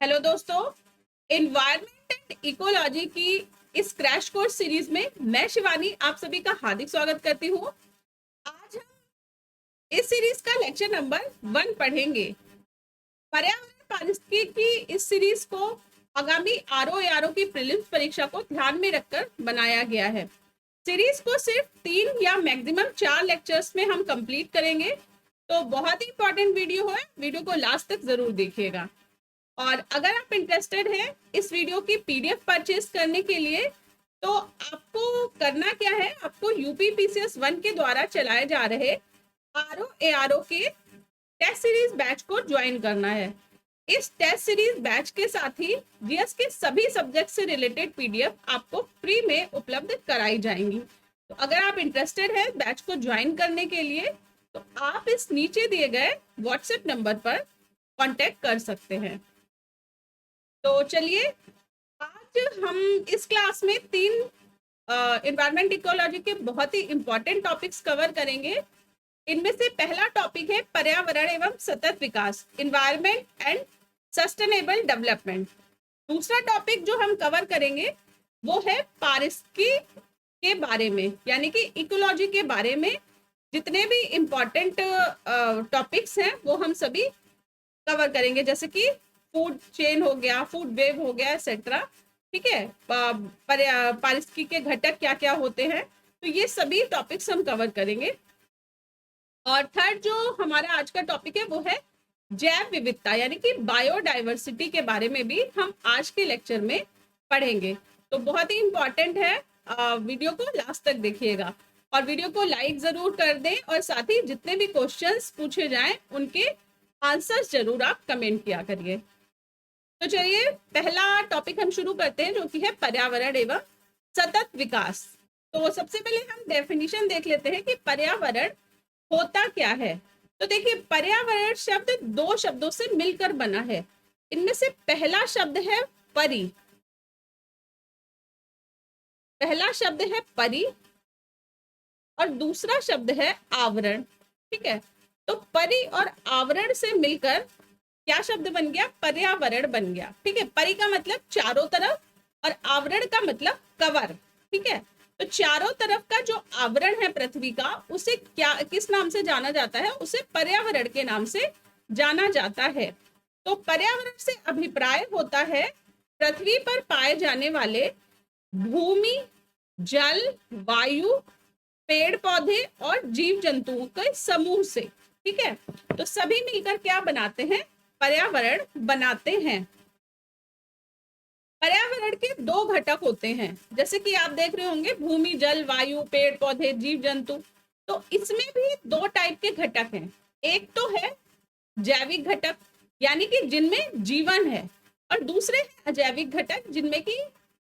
Hello दोस्तों, environment and ecology की इस क्रैश कोर्स सीरीज में मैं शिवानी आप सभी का हार्दिक स्वागत करती हूँ। आज हम इस सीरीज का लेक्चर नंबर 1 पढ़ेंगे। पर्यावरण पारिस्थितिकी की इस सीरीज को आगामी आरओ की प्रीलिम्स परीक्षा को ध्यान में रखकर बनाया गया है। सीरीज को सिर्फ 3 या मैक्सिमम 4 लेक्चर्स में हम कंप्लीट करेंगे, तो बहुत ही इंपॉर्टेंट वीडियो है। वीडियो को लास्ट तक जरूर देखिएगा। और अगर आप इंटरेस्टेड हैं इस वीडियो की पीडीएफ परचेज करने के लिए, तो आपको करना क्या है, आपको यूपीपीसीएस 1 के द्वारा चलाए जा रहे आरओ के टेस्ट सीरीज बैच को ज्वाइन करना है। इस टेस्ट सीरीज बैच के साथ ही जीएस के सभी सब्जेक्ट से रिलेटेड पीडीएफ आपको फ्री में उपलब्ध कराई जाएंगी। तो अगर आप इंटरेस्टेड हैं बैच को ज्वाइन करने के लिए, तो आप इस नीचे दिए गए व्हाट्सएप नंबर पर कांटेक्ट कर सकते हैं। तो चलिए, आज हम इस क्लास में 3 एनवायरमेंट इकोलॉजी के बहुत ही इंपॉर्टेंट टॉपिक्स कवर करेंगे। इनमें से पहला टॉपिक है पर्यावरण एवं सतत विकास, एनवायरमेंट एंड सस्टेनेबल डेवलपमेंट। दूसरा टॉपिक जो हम कवर करेंगे वो है पारिस्थितिकी के बारे में, यानी कि इकोलॉजी के बारे में जितने भी इंपॉर्टेंट टॉपिक्स हैं वो हम सभी कवर करेंगे, जैसे कि फूड चेन हो गया, फूड वेव हो गया, एक्सेट्रा। ठीक है, पारिस्थितिकी के घटक क्या क्या होते हैं, तो ये सभी टॉपिक्स हम कवर करेंगे। और थर्ड जो हमारा आज का टॉपिक है वो है जैव विविधता, यानी कि बायोडाइवर्सिटी के बारे में भी हम आज के लेक्चर में पढ़ेंगे। तो बहुत ही इंपॉर्टेंट है, वीडियो को लास्ट तक देखिएगा और वीडियो को लाइक जरूर कर दें, और साथ ही जितने भी क्वेश्चंस पूछे जाएं उनके आंसर्स जरूर आप कमेंट किया करिए। तो चलिए, पहला टॉपिक हम शुरू करते हैं जो कि है पर्यावरण एवं सतत विकास। तो सबसे पहले हम डेफिनेशन देख लेते हैं कि पर्यावरण होता क्या है। तो देखिए, पर्यावरण शब्द 2 शब्दों से मिलकर बना है। इनमें से पहला शब्द है परि, पहला शब्द है परि और दूसरा शब्द है आवरण। ठीक है, तो परि और आवरण से मिलकर क्या शब्द बन गया, पर्यावरण बन गया। ठीक है, परि का मतलब चारों तरफ और आवरण का मतलब कवर। ठीक है, तो चारों तरफ का जो आवरण है पृथ्वी का, उसे क्या किस नाम से जाना जाता है, उसे पर्यावरण के नाम से जाना जाता है। तो पर्यावरण से अभिप्राय होता है पृथ्वी पर पाए जाने वाले भूमि, जल, वायु, पेड़ पौधे और जीव जंतुओं के समूह से। ठीक है, तो सभी मिलकर क्या बनाते हैं, पर्यावरण बनाते हैं। पर्यावरण के 2 घटक होते हैं, जैसे कि आप देख रहे होंगे, भूमि, जल, वायु, पेड़ पौधे, जीव जंतु। तो इसमें भी 2 टाइप के घटक हैं। एक तो है जैविक घटक, यानी कि जिनमें जीवन है, और दूसरे हैं अजैविक घटक जिनमें कि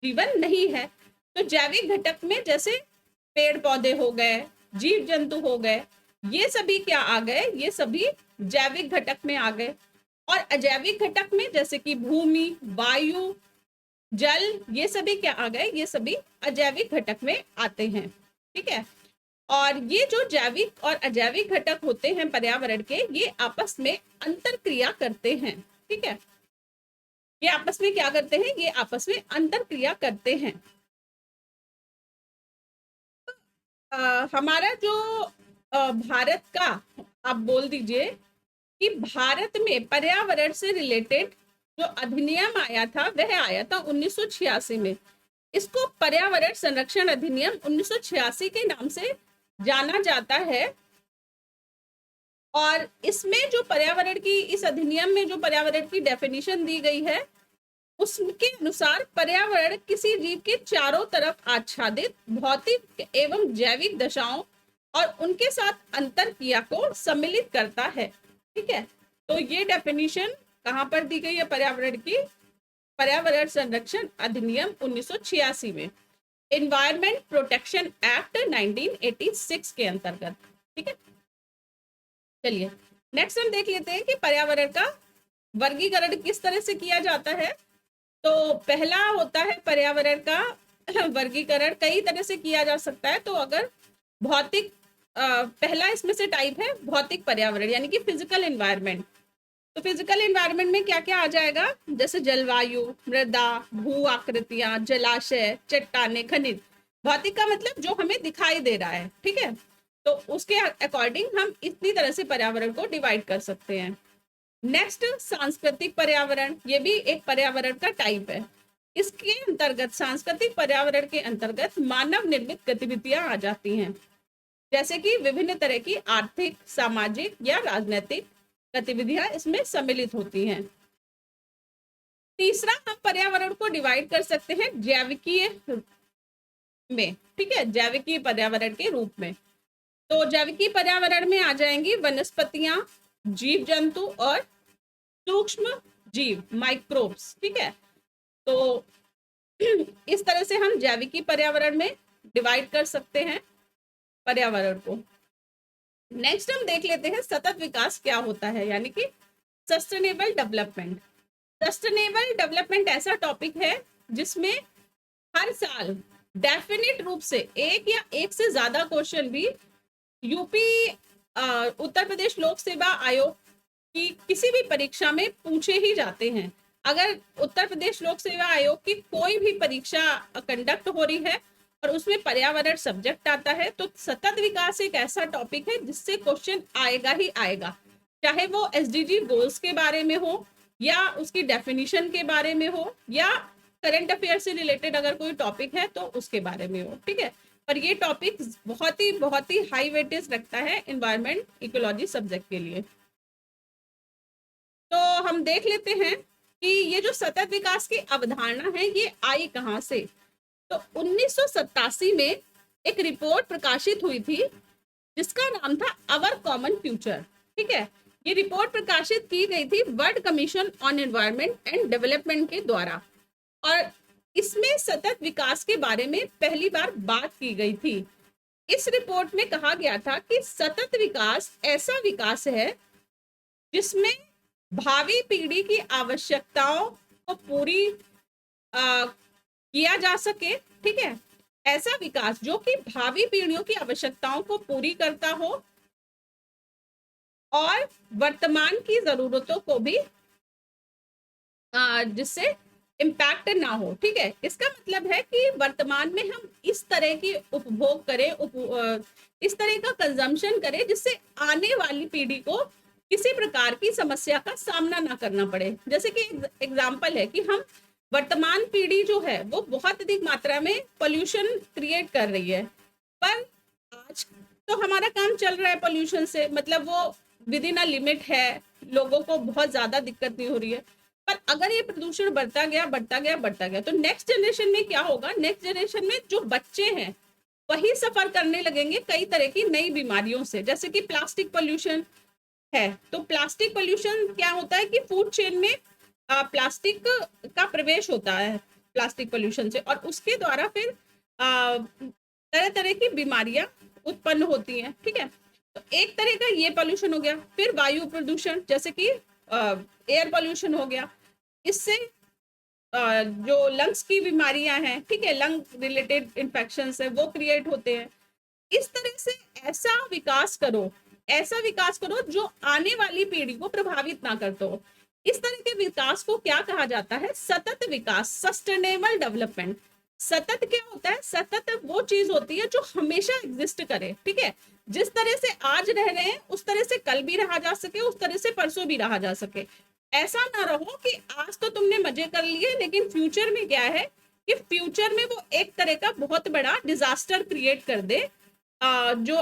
जीवन नहीं है। तो जैविक घटक में जैसे पेड़ पौधे हो गए, जीव जंतु हो गए, ये सभी क्या आ गए, ये सभी जैविक घटक में आ गए। और अजैविक घटक में जैसे कि भूमि, वायु, जल, ये सभी क्या आ गए, ये सभी अजैविक घटक में आते हैं। ठीक है, और ये जो जैविक और अजैविक घटक होते हैं पर्यावरण के, ये आपस में अंतर क्रिया करते हैं। ठीक है, ये आपस में क्या करते हैं, ये आपस में अंतर क्रिया करते हैं। हमारा जो भारत का, आप बोल दीजिए कि भारत में पर्यावरण से रिलेटेड जो अधिनियम आया था वह आया था 1986 में। इसको पर्यावरण संरक्षण अधिनियम 1986 के नाम से जाना जाता है। और इसमें जो पर्यावरण की, इस अधिनियम में जो पर्यावरण की डेफिनेशन दी गई है, उसके अनुसार पर्यावरण किसी जीव के चारों तरफ आच्छादित भौतिक एवं जैविक दशाओं और उनके साथ अंतर क्रिया को सम्मिलित करता है। ठीक है, तो ये डेफिनेशन कहां पर दी गई है पर्यावरण की, पर्यावरण संरक्षण अधिनियम 1986 में, एनवायरमेंट प्रोटेक्शन एक्ट 1986 के अंतर्गत। ठीक है, चलिए नेक्स्ट हम देख लेते हैं कि पर्यावरण का वर्गीकरण किस तरह से किया जाता है। तो पहला होता है पर्यावरण का वर्गीकरण कई तरह से किया जा सकता है। तो अगर भौतिक, पहला इसमें से टाइप है भौतिक पर्यावरण, यानी कि फिजिकल एनवायरनमेंट। तो फिजिकल एनवायरनमेंट में क्या क्या आ जाएगा, जैसे जलवायु, मृदा, भू आकृतियां, जलाशय, चट्टाने, खनिज। भौतिक का मतलब जो हमें दिखाई दे रहा है, ठीक है। तो उसके अकॉर्डिंग हम इतनी तरह से पर्यावरण को डिवाइड कर सकते हैं। नेक्स्ट, सांस्कृतिक पर्यावरण, ये भी एक पर्यावरण का टाइप है। इसके अंतर्गत, सांस्कृतिक पर्यावरण के अंतर्गत मानव निर्मित गतिविधियां आ जाती हैं, जैसे कि विभिन्न तरह की आर्थिक, सामाजिक या राजनीतिक गतिविधियां इसमें सम्मिलित होती हैं। तीसरा, हम पर्यावरण को डिवाइड कर सकते हैं जैविकीय में, ठीक है, जैविकीय पर्यावरण के रूप में। तो जैविकीय पर्यावरण में आ जाएंगी वनस्पतियां, जीव जंतु और सूक्ष्म जीव, माइक्रोब्स, ठीक है। तो इस तरह से हम जैविकीय पर्यावरण में डिवाइड कर सकते हैं पर्यावरण को। नेक्स्ट हम देख लेते हैं सतत विकास क्या होता है, यानी कि सस्टेनेबल डेवलपमेंट। सस्टेनेबल डेवलपमेंट ऐसा टॉपिक है जिसमें हर साल डेफिनेट रूप से एक या एक से ज्यादा क्वेश्चन भी यूपी उत्तर प्रदेश लोक सेवा आयोग की किसी भी परीक्षा में पूछे ही जाते हैं। अगर उत्तर प्रदेश लोक सेवा आयोग की कोई भी परीक्षा कंडक्ट हो रही है और उसमें पर्यावरण सब्जेक्ट आता है, तो सतत विकास एक ऐसा टॉपिक है जिससे क्वेश्चन आएगा ही आएगा, चाहे वो एसडीजी गोल्स के बारे में हो या उसकी डेफिनेशन के बारे में हो या करंट अफेयर से रिलेटेड अगर कोई टॉपिक है तो उसके बारे में हो, ठीक है। पर ये टॉपिक बहुत ही हाई वेटेज रखता है एनवायरमेंट इकोलॉजी सब्जेक्ट के लिए। तो हम देख लेते हैं कि ये जो सतत विकास की अवधारणा है ये आई कहाँ से। तो 1987 में एक रिपोर्ट प्रकाशित हुई थी जिसका नाम था अवर कॉमन फ्यूचर, ठीक है। ये रिपोर्ट प्रकाशित की गई थी world commission on environment and development के द्वारा, और इसमें सतत विकास के बारे में पहली बार बात की गई थी। इस रिपोर्ट में कहा गया था कि सतत विकास ऐसा विकास है जिसमें भावी पीढ़ी की आवश्यकताओं को पूरी किया जा सके, ठीक है। ऐसा विकास जो कि भावी पीढ़ियों की आवश्यकताओं को पूरी करता हो और वर्तमान की जरूरतों को भी जिससे इम्पैक्ट ना हो, ठीक है। इसका मतलब है कि वर्तमान में हम इस तरह की उपभोग करें, इस तरह का कंजम्पशन करें जिससे आने वाली पीढ़ी को किसी प्रकार की समस्या का सामना ना करना पड़े। जैसे कि एग्जाम्पल है कि हम वर्तमान पीढ़ी जो है वो बहुत अधिक मात्रा में पोल्यूशन क्रिएट कर रही है, पर आज तो हमारा काम चल रहा है पोल्यूशन से, मतलब वो विद इन अ लिमिट है, लोगों को बहुत ज्यादा दिक्कत नहीं हो रही है। पर अगर ये प्रदूषण बढ़ता गया तो नेक्स्ट जनरेशन में क्या होगा, नेक्स्ट जनरेशन में जो बच्चे हैं वही सफर करने लगेंगे कई तरह की नई बीमारियों से। जैसे कि प्लास्टिक पोल्यूशन है, तो प्लास्टिक पोल्यूशन क्या होता है कि फूड चेन में प्लास्टिक का प्रवेश होता है प्लास्टिक पोल्यूशन से, और उसके द्वारा फिर तरह तरह की बीमारियां उत्पन्न होती हैं, ठीक है। तो एक तरह का ये पोल्यूशन हो गया। फिर वायु प्रदूषण, जैसे कि एयर पोल्यूशन हो गया, इससे जो लंग्स की बीमारियां हैं, ठीक है, लंग रिलेटेड इन्फेक्शंस है वो क्रिएट होते हैं। इस तरह से ऐसा विकास करो जो आने वाली पीढ़ी को प्रभावित ना करता हो। इस तरह के विकास को क्या कहा जाता है, सतत विकास, सस्टेनेबल डेवलपमेंट। सतत क्या होता है, सतत वो चीज होती है जो हमेशा एग्जिस्ट करे, ठीक है। जिस तरह से आज रह रहे हैं उस तरह से कल भी रहा जा सके, उस तरह से परसों भी रहा जा सके। ऐसा ना रहो कि आज तो तुमने मजे कर लिए लेकिन फ्यूचर में क्या है कि फ्यूचर में वो एक तरह का बहुत बड़ा डिजास्टर क्रिएट कर दे जो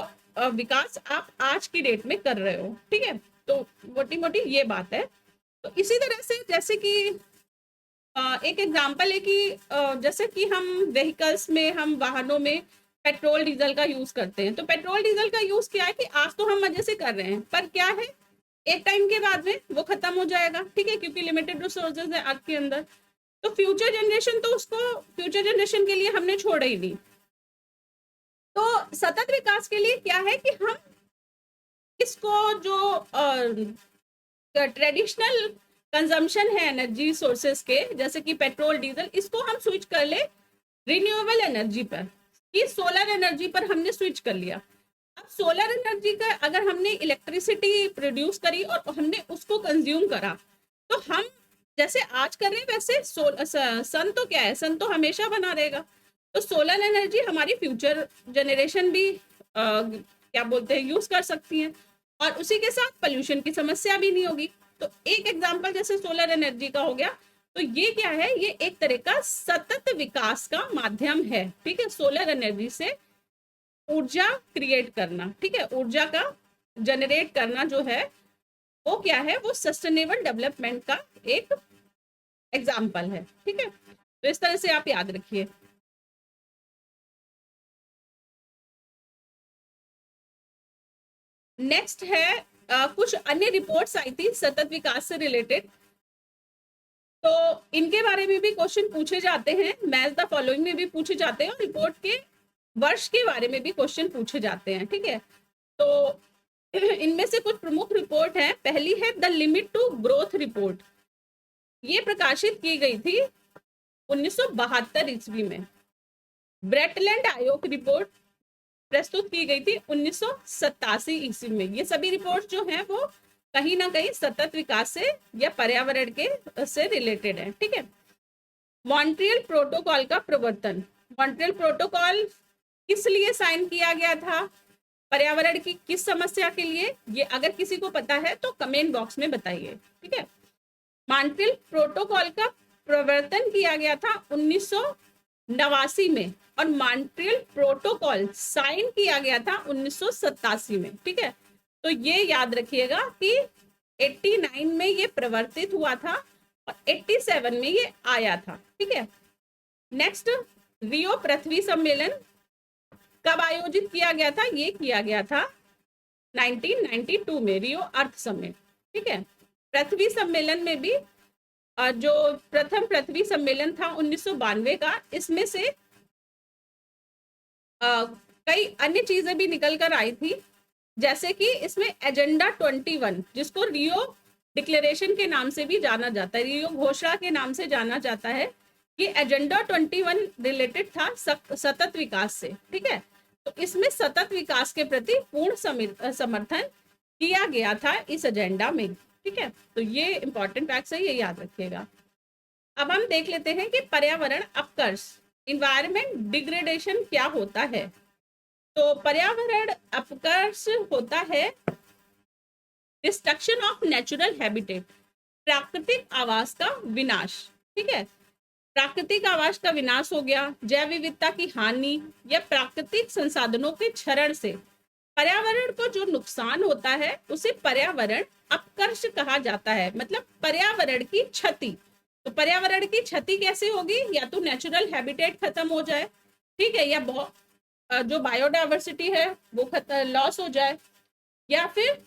विकास आप आज की डेट में कर रहे हो, ठीक है। तो मोटी मोटी ये बात है। तो इसी तरह से जैसे कि एक एग्जांपल है कि जैसे कि हम व्हीकल्स में, हम वाहनों में पेट्रोल डीजल का यूज करते हैं। तो पेट्रोल डीजल का यूज क्या है कि आज तो हम मजे से कर रहे हैं, पर क्या है एक टाइम के बाद में वो खत्म हो जाएगा, ठीक है, क्योंकि लिमिटेड रिसोर्सेज है अर्थ के अंदर। तो फ्यूचर जनरेशन के लिए हमने छोड़ा ही नहीं। तो सतत विकास के लिए क्या है कि हम इसको जो ट्रेडिशनल कंजम्पशन है एनर्जी सोर्सेस के, जैसे कि पेट्रोल डीजल, इसको हम स्विच कर ले रिन्यूएबल एनर्जी पर, कि सोलर एनर्जी पर हमने स्विच कर लिया। अब सोलर एनर्जी का अगर हमने इलेक्ट्रिसिटी प्रोड्यूस करी और हमने उसको कंज्यूम करा, तो हम जैसे आज कर रहे हैं वैसे सन तो क्या है, सन तो हमेशा बना रहेगा। तो सोलर एनर्जी हमारी फ्यूचर जनरेशन भी क्या बोलते हैं यूज कर सकती है, और उसी के साथ पोल्यूशन की समस्या भी नहीं होगी। तो एक एग्जांपल जैसे सोलर एनर्जी का हो गया, तो ये क्या है, ये एक तरह का सतत विकास का माध्यम है। ठीक है, सोलर एनर्जी से ऊर्जा क्रिएट करना, ठीक है, ऊर्जा का जनरेट करना जो है वो क्या है, वो सस्टेनेबल डेवलपमेंट का एक एग्जाम्पल है। ठीक है, तो इस तरह से आप याद रखिए। नेक्स्ट है कुछ अन्य रिपोर्ट्स आई थी सतत विकास से रिलेटेड, तो इनके बारे में भी क्वेश्चन पूछे जाते हैं, मैच द फॉलोइंग में भी पूछे जाते हैं, और रिपोर्ट के वर्ष के बारे में भी क्वेश्चन पूछे जाते हैं। ठीक है, तो इनमें से कुछ प्रमुख रिपोर्ट है। पहली है the limit to growth report, ये प्रकाशित की गई थी 1972 ईस्वी में। ब्रेटलैंड आयोग रिपोर्ट प्रस्तुत की गई थी 1987 ईस्वी में। ये सभी रिपोर्ट जो हैं वो कहीं ना कहीं सतत विकास से या पर्यावरण के से रिलेटेड है। ठीक है, मॉन्ट्रियल प्रोटोकॉल का प्रवर्तन, मॉन्ट्रियल प्रोटोकॉल किस लिए साइन किया गया था, पर्यावरण की किस समस्या के लिए, ये अगर किसी को पता है तो कमेंट बॉक्स में बताइए। ठीक है, मॉन्ट्रियल प्रोटोकॉल का प्रवर्तन किया गया था 1989 में, और मॉन्ट्रियल प्रोटोकॉल साइन किया गया था 1987 में। ठीक है, तो ये याद रखिएगा कि 89 में ये प्रवर्तित हुआ था और 87 में ये आया था। ठीक है, नेक्स्ट, रियो पृथ्वी सम्मेलन कब आयोजित किया गया था, ये किया गया था 1992 में, रियो अर्थ सम्मेलन। ठीक है, पृथ्वी सम्मेलन में भी जो प्रथम पृथ्वी सम्मेलन था 1992 का, इसमें से कई अन्य चीजें भी निकल कर आई थी, जैसे कि इसमें एजेंडा 21, जिसको रियो डिक्लेरेशन के नाम से भी जाना जाता है, रियो घोषणा के नाम से जाना जाता है, कि एजेंडा 21 रिलेटेड था सतत विकास से। ठीक है, तो इसमें सतत विकास के प्रति पूर्ण समर्थन किया गया था इस एजेंडा में। ठीक है, तो ये इंपॉर्टेंट फैक्ट्स है, ये याद रखिएगा। अब हम देख लेते हैं कि पर्यावरण अपकर्ष, इन्वायरमेंट डिग्रेडेशन क्या होता है। तो पर्यावरण अपकर्ष होता है डिस्ट्रक्शन ऑफ नेचुरल हैबिटेट, प्राकृतिक आवास का विनाश। ठीक है, प्राकृतिक आवास का विनाश हो गया, जैव विविधता की हानि या प्राकृतिक संसाधनों के क्षरण से पर्यावरण को जो नुकसान होता है उसे पर्यावरण अपकर्ष कहा जाता है, मतलब पर्यावरण की क्षति। तो पर्यावरण की क्षति कैसे होगी, या तो नेचुरल हैबिटेट खत्म हो जाए, ठीक है, या जो बायोडाइवर्सिटी है वो लॉस हो जाए, या फिर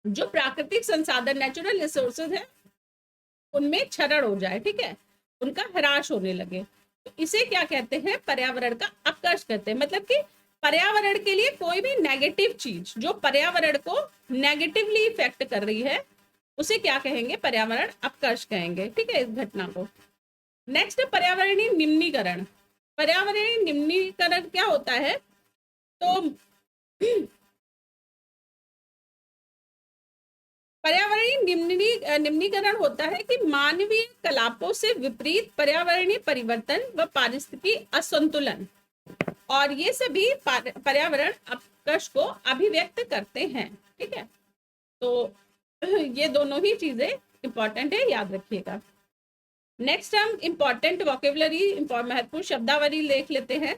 जो प्राकृतिक संसाधन नेचुरल रिसोर्सेज है उनमें क्षरण हो जाए, ठीक है, उनका ह्रास होने लगे। तो इसे क्या कहते हैं, पर्यावरण का अपकर्ष कहते हैं। मतलब कि पर्यावरण के लिए कोई भी नेगेटिव चीज जो पर्यावरण को नेगेटिवली इफेक्ट कर रही है उसे क्या कहेंगे, पर्यावरण अपकर्ष कहेंगे। ठीक है, इस घटना को। नेक्स्ट, पर्यावरणीय निम्नीकरण। पर्यावरणीय निम्नीकरण क्या होता है, तो पर्यावरणीय निम्नीकरण होता है कि मानवीय कलापों से विपरीत पर्यावरणीय परिवर्तन व पारिस्थितिकी असंतुलन, और ये सभी पर्यावरण अपकर्ष को अभिव्यक्त करते हैं। ठीक है, तो ये दोनों ही चीजें इंपॉर्टेंट है, याद रखिएगा। नेक्स्ट हम इंपॉर्टेंट वोकेबुलरी, महत्वपूर्ण शब्दावली देख लेते हैं।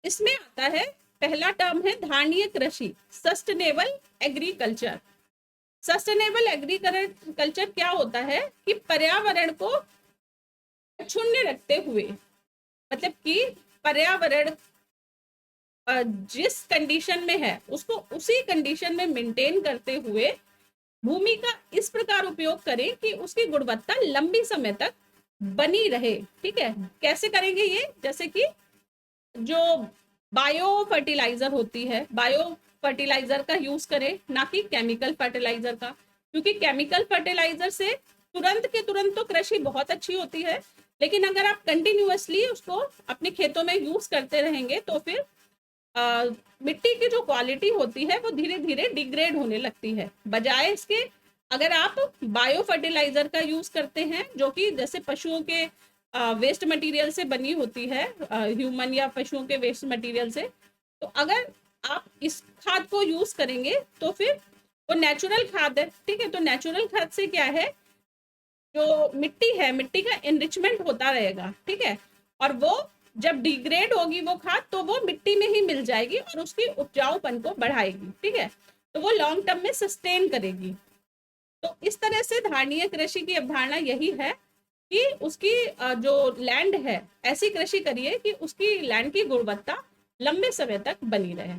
इसमें आता है, पहला टर्म है धारणीय कृषि, सस्टेनेबल एग्रीकल्चर। सस्टेनेबल एग्रीकल्चर क्या होता है कि पर्यावरण को अक्षुण्ण रखते हुए, मतलब कि पर्यावरण जिस कंडीशन में है उसको उसी कंडीशन में मेंटेन करते हुए भूमि का इस प्रकार उपयोग करें कि उसकी गुणवत्ता लंबी समय तक बनी रहे। ठीक है, कैसे करेंगे ये, जैसे कि जो बायो फर्टिलाइजर होती है, बायो फर्टिलाइजर का यूज करें, ना कि केमिकल फर्टिलाइजर का, क्योंकि केमिकल फर्टिलाइजर से तुरंत के तुरंत तो कृषि बहुत अच्छी होती है, लेकिन अगर आप कंटिन्यूअसली उसको अपने खेतों में यूज करते रहेंगे तो फिर मिट्टी की जो क्वालिटी होती है वो धीरे धीरे डिग्रेड होने लगती है। बजाय इसके अगर आप बायो फर्टिलाइजर का यूज करते हैं, जो कि जैसे पशुओं के वेस्ट मटेरियल से बनी होती है, ह्यूमन या पशुओं के वेस्ट मटेरियल से, तो अगर आप इस खाद को यूज करेंगे तो फिर वो नेचुरल खाद है। ठीक है, तो नेचुरल खाद से क्या है, जो मिट्टी है, मिट्टी का एनरिचमेंट होता रहेगा। ठीक है, और वो जब डिग्रेड होगी वो खाद, तो वो मिट्टी में ही मिल जाएगी और उसकी उपजाऊपन को बढ़ाएगी। ठीक है, तो वो लॉन्ग टर्म में सस्टेन करेगी। तो इस तरह से धारणीय कृषि की अवधारणा यही है कि उसकी जो लैंड है, ऐसी कृषि करिए कि उसकी लैंड की गुणवत्ता लंबे समय तक बनी रहे।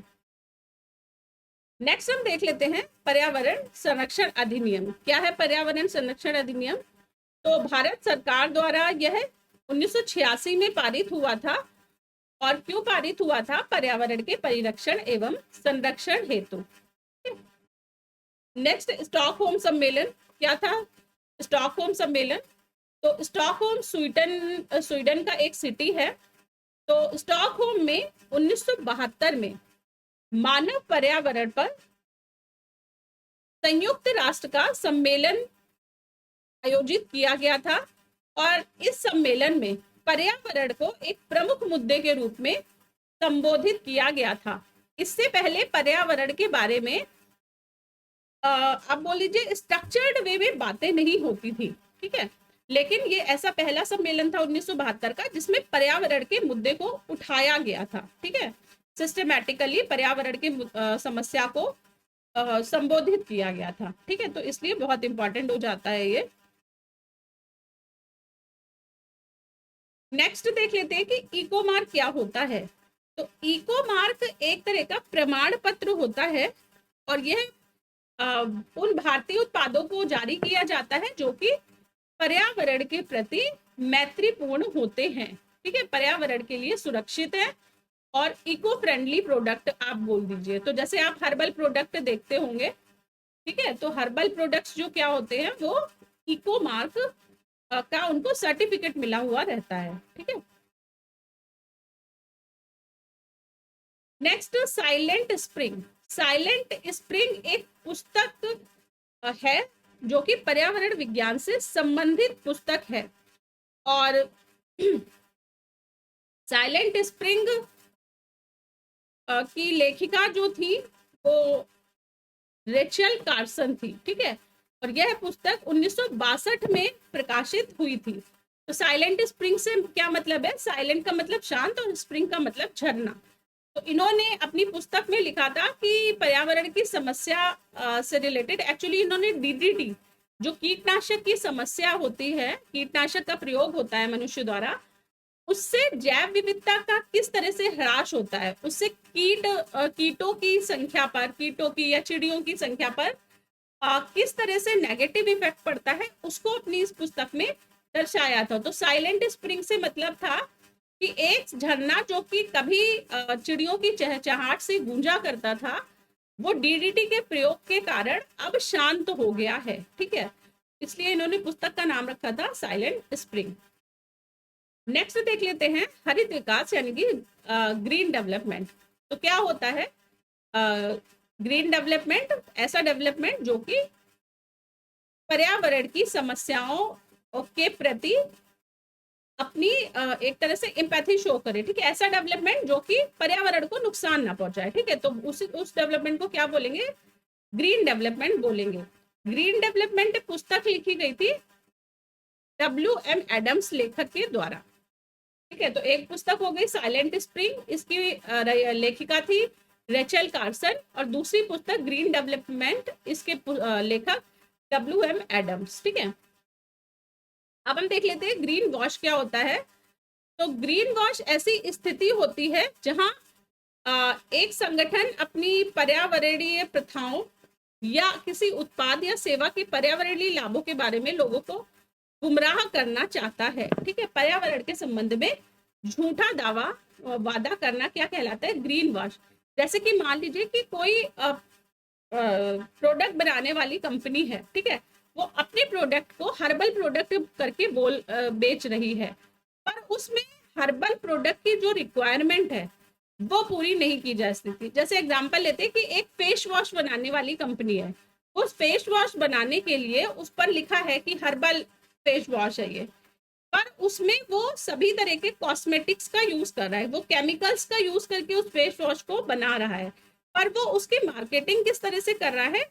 नेक्स्ट हम देख लेते हैं पर्यावरण संरक्षण अधिनियम। क्या है पर्यावरण संरक्षण अधिनियम? तो भारत सरकार द्वारा यह 1986 में पारित हुआ था। और क्यों पारित हुआ था? पर्यावरण के परिरक्षण एवं संरक्षण हेतु। नेक्स्ट, स्टॉकहोम सम्मेलन। क्या था स्टॉकहोम सम्मेलन? तो स्टॉकहोम स्वीडन का एक सिटी है। तो स्टॉकहोम में 1972 में मानव पर्यावरण पर संयुक्त राष्ट्र का सम्मेलन आयोजित किया गया था। और इस सम्मेलन में पर्यावरण को एक प्रमुख मुद्दे के रूप में संबोधित किया गया था। इससे पहले पर्यावरण के बारे में आप बोल लीजिए स्ट्रक्चर्ड वे में बातें नहीं होती थी। ठीक है, लेकिन ये ऐसा पहला सम्मेलन था 1972 का जिसमें पर्यावरण के मुद्दे को उठाया गया था। ठीक है, सिस्टमैटिकली पर्यावरण की समस्या को संबोधित किया गया था। ठीक है, तो इसलिए बहुत इंपॉर्टेंट हो जाता है ये। नेक्स्ट देख लेते हैं कि इको मार्क क्या होता है। तो इको मार्क एक तरह का प्रमाण पत्र होता है और यह उन भारतीय उत्पादों को जारी किया जाता है जो कि पर्यावरण के प्रति मैत्रीपूर्ण होते हैं। ठीक है, पर्यावरण के लिए सुरक्षित है और इको फ्रेंडली प्रोडक्ट आप बोल दीजिए। तो जैसे आप हर्बल प्रोडक्ट देखते होंगे, ठीक है, तो हर्बल प्रोडक्ट्स जो क्या होते हैं वो इको मार्क का उनको सर्टिफिकेट मिला हुआ रहता है। ठीक है, next, silent spring. Silent spring एक पुस्तक है जो कि पर्यावरण विज्ञान से संबंधित पुस्तक है। और साइलेंट स्प्रिंग की लेखिका जो थी वो रेचल कार्सन थी। ठीक है, और यह पुस्तक 1962 में प्रकाशित हुई थी। तो साइलेंट स्प्रिंग से क्या मतलब है? साइलेंट का मतलब शांत और स्प्रिंग का मतलब झरना। तो इन्होंने अपनी पुस्तक में लिखा था कि पर्यावरण की समस्या से रिलेटेड एक्चुअली इन्होंने डीडीटी, जो कीटनाशक की समस्या होती है, कीटनाशक का प्रयोग होता है मनुष्य द्वारा, उससे जैव विविधता का किस तरह से ह्रास होता है, उससे कीटों की संख्या पर, कीटों की या चिड़ियों की संख्या पर किस तरह से नेगेटिव इफेक्ट पड़ता है, उसको अपनी इस पुस्तक में दर्शाया था। तो साइलेंट स्प्रिंग से मतलब था कि एक झरना जो कि कभी चिड़ियों की चहचहाट से गूंजा करता था, वो डीडीटी के प्रयोग के कारण अब शांत हो गया है। ठीक है, इसलिए इन्होंने पुस्तक का नाम रखा था साइलेंट स्प्रिंग। नेक्स्ट देख लेते हैं हरित विकास यानी कि ग्रीन डेवलपमेंट। तो क्या होता है ग्रीन डेवलपमेंट? ऐसा डेवलपमेंट जो कि पर्यावरण की समस्याओं के प्रति अपनी एक तरह से एम्पैथी शो करे। ठीक है, ऐसा डेवलपमेंट जो कि पर्यावरण को नुकसान ना पहुंचाए। ठीक है, तो उस डेवलपमेंट को क्या बोलेंगे? ग्रीन डेवलपमेंट बोलेंगे। ग्रीन डेवलपमेंट पुस्तक लिखी गई थी WM एडम्स लेखक के द्वारा। ठीक है, तो एक पुस्तक हो गई साइलेंट स्प्रिंग, इसकी लेखिका थी रेचल कार्सन, और दूसरी पुस्तक ग्रीन डेवलपमेंट, इसके लेखक WM एडम्स। ठीक है, अब हम देख लेते हैं ग्रीन वॉश क्या होता है। तो ग्रीन वॉश ऐसी स्थिति होती है जहां एक संगठन अपनी पर्यावरणीय प्रथाओं या किसी उत्पाद या सेवा के पर्यावरणीय लाभों के बारे में लोगों को गुमराह करना चाहता है। ठीक है, पर्यावरण के संबंध में झूठा वादा करना क्या कहलाता है? Green wash. जैसे कि मान लीजिए कि कोई प्रोडक्ट बनाने वाली कंपनी है, ठीक है, वो अपने प्रोडक्ट को हर्बल प्रोडक्ट करके बेच रही है, पर उसमें हर्बल प्रोडक्ट की जो रिक्वायरमेंट है वो पूरी नहीं की जा सकती। जैसे एग्जांपल लेते हैं कि एक फेस वॉश बनाने वाली कंपनी है, उस फेस वॉश बनाने के लिए उस पर लिखा है कि हर्बल फेस वॉश है ये, पर उसमें वो सभी तरह के कॉस्मेटिक्स का यूज कर रहा है, वो केमिकल्स का यूज करके उस फेस वॉश को बना रहा है, पर वो उसकी मार्केटिंग किस तरह से कर रहा है,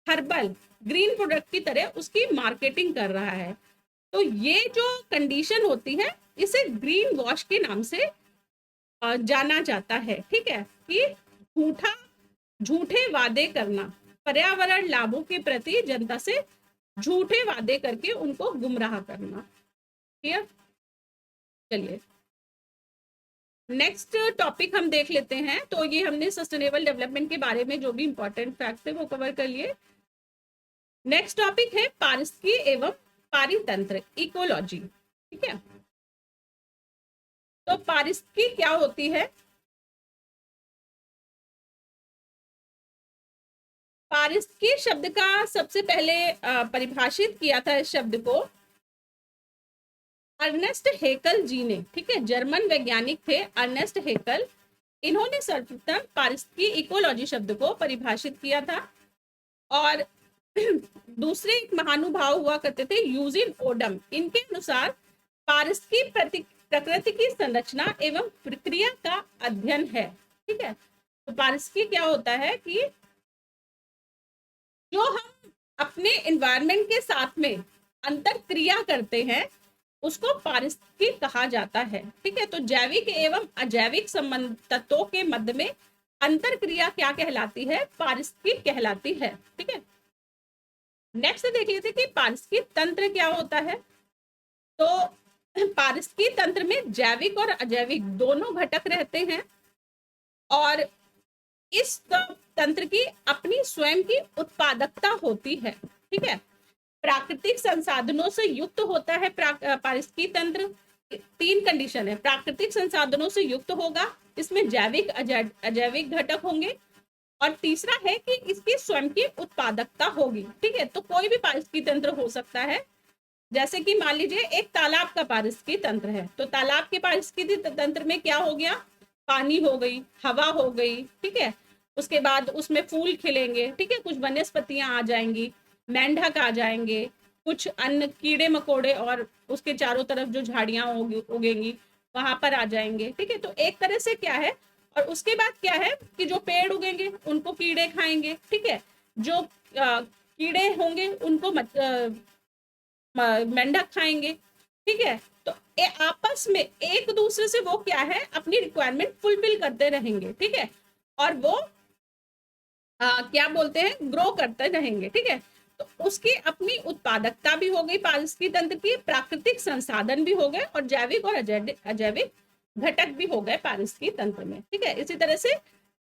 हर्बल ग्रीन प्रोडक्ट की तरह उसकी मार्केटिंग कर रहा है। तो ये जो कंडीशन होती है इसे ग्रीन वॉश के नाम से जाना जाता है। ठीक है, कि झूठे वादे करना, पर्यावरण लाभों के प्रति जनता से झूठे वादे करके उनको गुमराह करना। क्लियर? चलिए नेक्स्ट टॉपिक हम देख लेते हैं। तो ये हमने सस्टेनेबल डेवलपमेंट के बारे में जो भी इंपॉर्टेंट फैक्ट है वो कवर कर लिए। नेक्स्ट टॉपिक है पारिस्थितिकी एवं पारितंत्र, इकोलॉजी। ठीक है, तो पारिस्थितिकी क्या होती है? पारिस्थितिकी शब्द का सबसे पहले परिभाषित किया था इस शब्द को अर्नेस्ट हेकल जी ने। ठीक है, जर्मन वैज्ञानिक थे अर्नेस्ट हेकल, इन्होंने सर्वप्रथम पारिस्थितिकी इकोलॉजी शब्द को परिभाषित किया था। और दूसरे एक महानुभाव हुआ करते थे यूजिन ओडम, इनके अनुसार पारिस्थितिकी प्रकृति की संरचना एवं प्रक्रिया का अध्ययन है। ठीक है, तो पारिस्थितिकी क्या होता है कि जो हम अपने एनवायरनमेंट के साथ में अंतर क्रिया करते हैं उसको पारिस्थितिकी कहा जाता है। ठीक है, तो जैविक एवं अजैविक संबंध तत्वों के मध्य में अंतर क्रिया क्या कहलाती है? पारिस्थितिकी कहलाती है। ठीक है, नेक्स्ट देख लेते कि पारिस्थितिकी तंत्र क्या होता है। तो पारिस्थितिकी तंत्र में जैविक और अजैविक दोनों घटक रहते हैं और इस तंत्र की अपनी स्वयं की उत्पादकता होती है। ठीक है, प्राकृतिक संसाधनों से युक्त होता है पारिस्थितिकी तंत्र। तीन कंडीशन है, प्राकृतिक संसाधनों से युक्त होगा, इसमें जैविक अजैविक घटक होंगे, और तीसरा है कि इसकी स्वयं की उत्पादकता होगी। ठीक है, तो कोई भी पारिस्थितिकी तंत्र हो सकता है। जैसे कि मान लीजिए एक तालाब का पारिस्थितिकी तंत्र है, तो तालाब के पारिस्थितिकी तंत्र में क्या हो गया? पानी हो गई, हवा हो गई। ठीक है, उसके बाद उसमें फूल खिलेंगे। ठीक है, कुछ वनस्पतियां आ जाएंगी, मेंढक आ जाएंगे, कुछ अन्य कीड़े मकोड़े और उसके चारों तरफ जो झाड़ियां उगेंगी वहां पर आ जाएंगे। ठीक है, तो एक तरह से क्या है, और उसके बाद क्या है कि जो पेड़ उगेंगे उनको कीड़े खाएंगे। ठीक है, जो कीड़े होंगे उनको मेंढक खाएंगे। ठीक है, तो आपस में एक दूसरे से वो क्या है, अपनी रिक्वायरमेंट फुलफिल करते रहेंगे। ठीक है, और वो क्या बोलते हैं, ग्रो करते रहेंगे। ठीक है, तो उसकी अपनी उत्पादकता भी हो गई पारिस्थितिकी तंत्र की, प्राकृतिक संसाधन भी हो गए, और जैविक और अजैविक घटक भी हो गए पारिस्थितिकी तंत्र में। ठीक है, इसी तरह से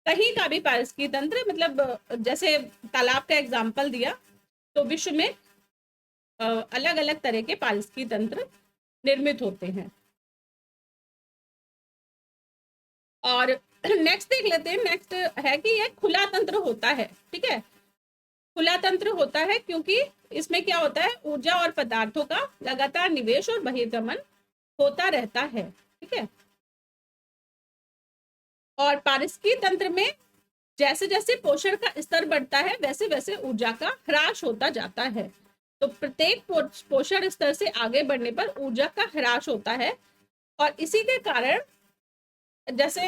कहीं का भी पारिस्थितिकी तंत्र, मतलब जैसे तालाब का एग्जाम्पल दिया, तो विश्व में अलग अलग तरह के पारिस्थितिकी तंत्र निर्मित होते हैं। और नेक्स्ट देख लेते हैं, नेक्स्ट है कि यह खुला तंत्र होता है। ठीक है, खुला तंत्र होता है क्योंकि इसमें क्या होता है, ऊर्जा और पदार्थों का लगातार निवेश और बहिर्गमन होता रहता है। ठीक है, और पारिस्थितिकी तंत्र में जैसे जैसे पोषण का स्तर बढ़ता है वैसे वैसे ऊर्जा का ह्रास होता जाता है। तो प्रत्येक पोषण स्तर से आगे बढ़ने पर ऊर्जा का ह्रास होता है, और इसी के कारण जैसे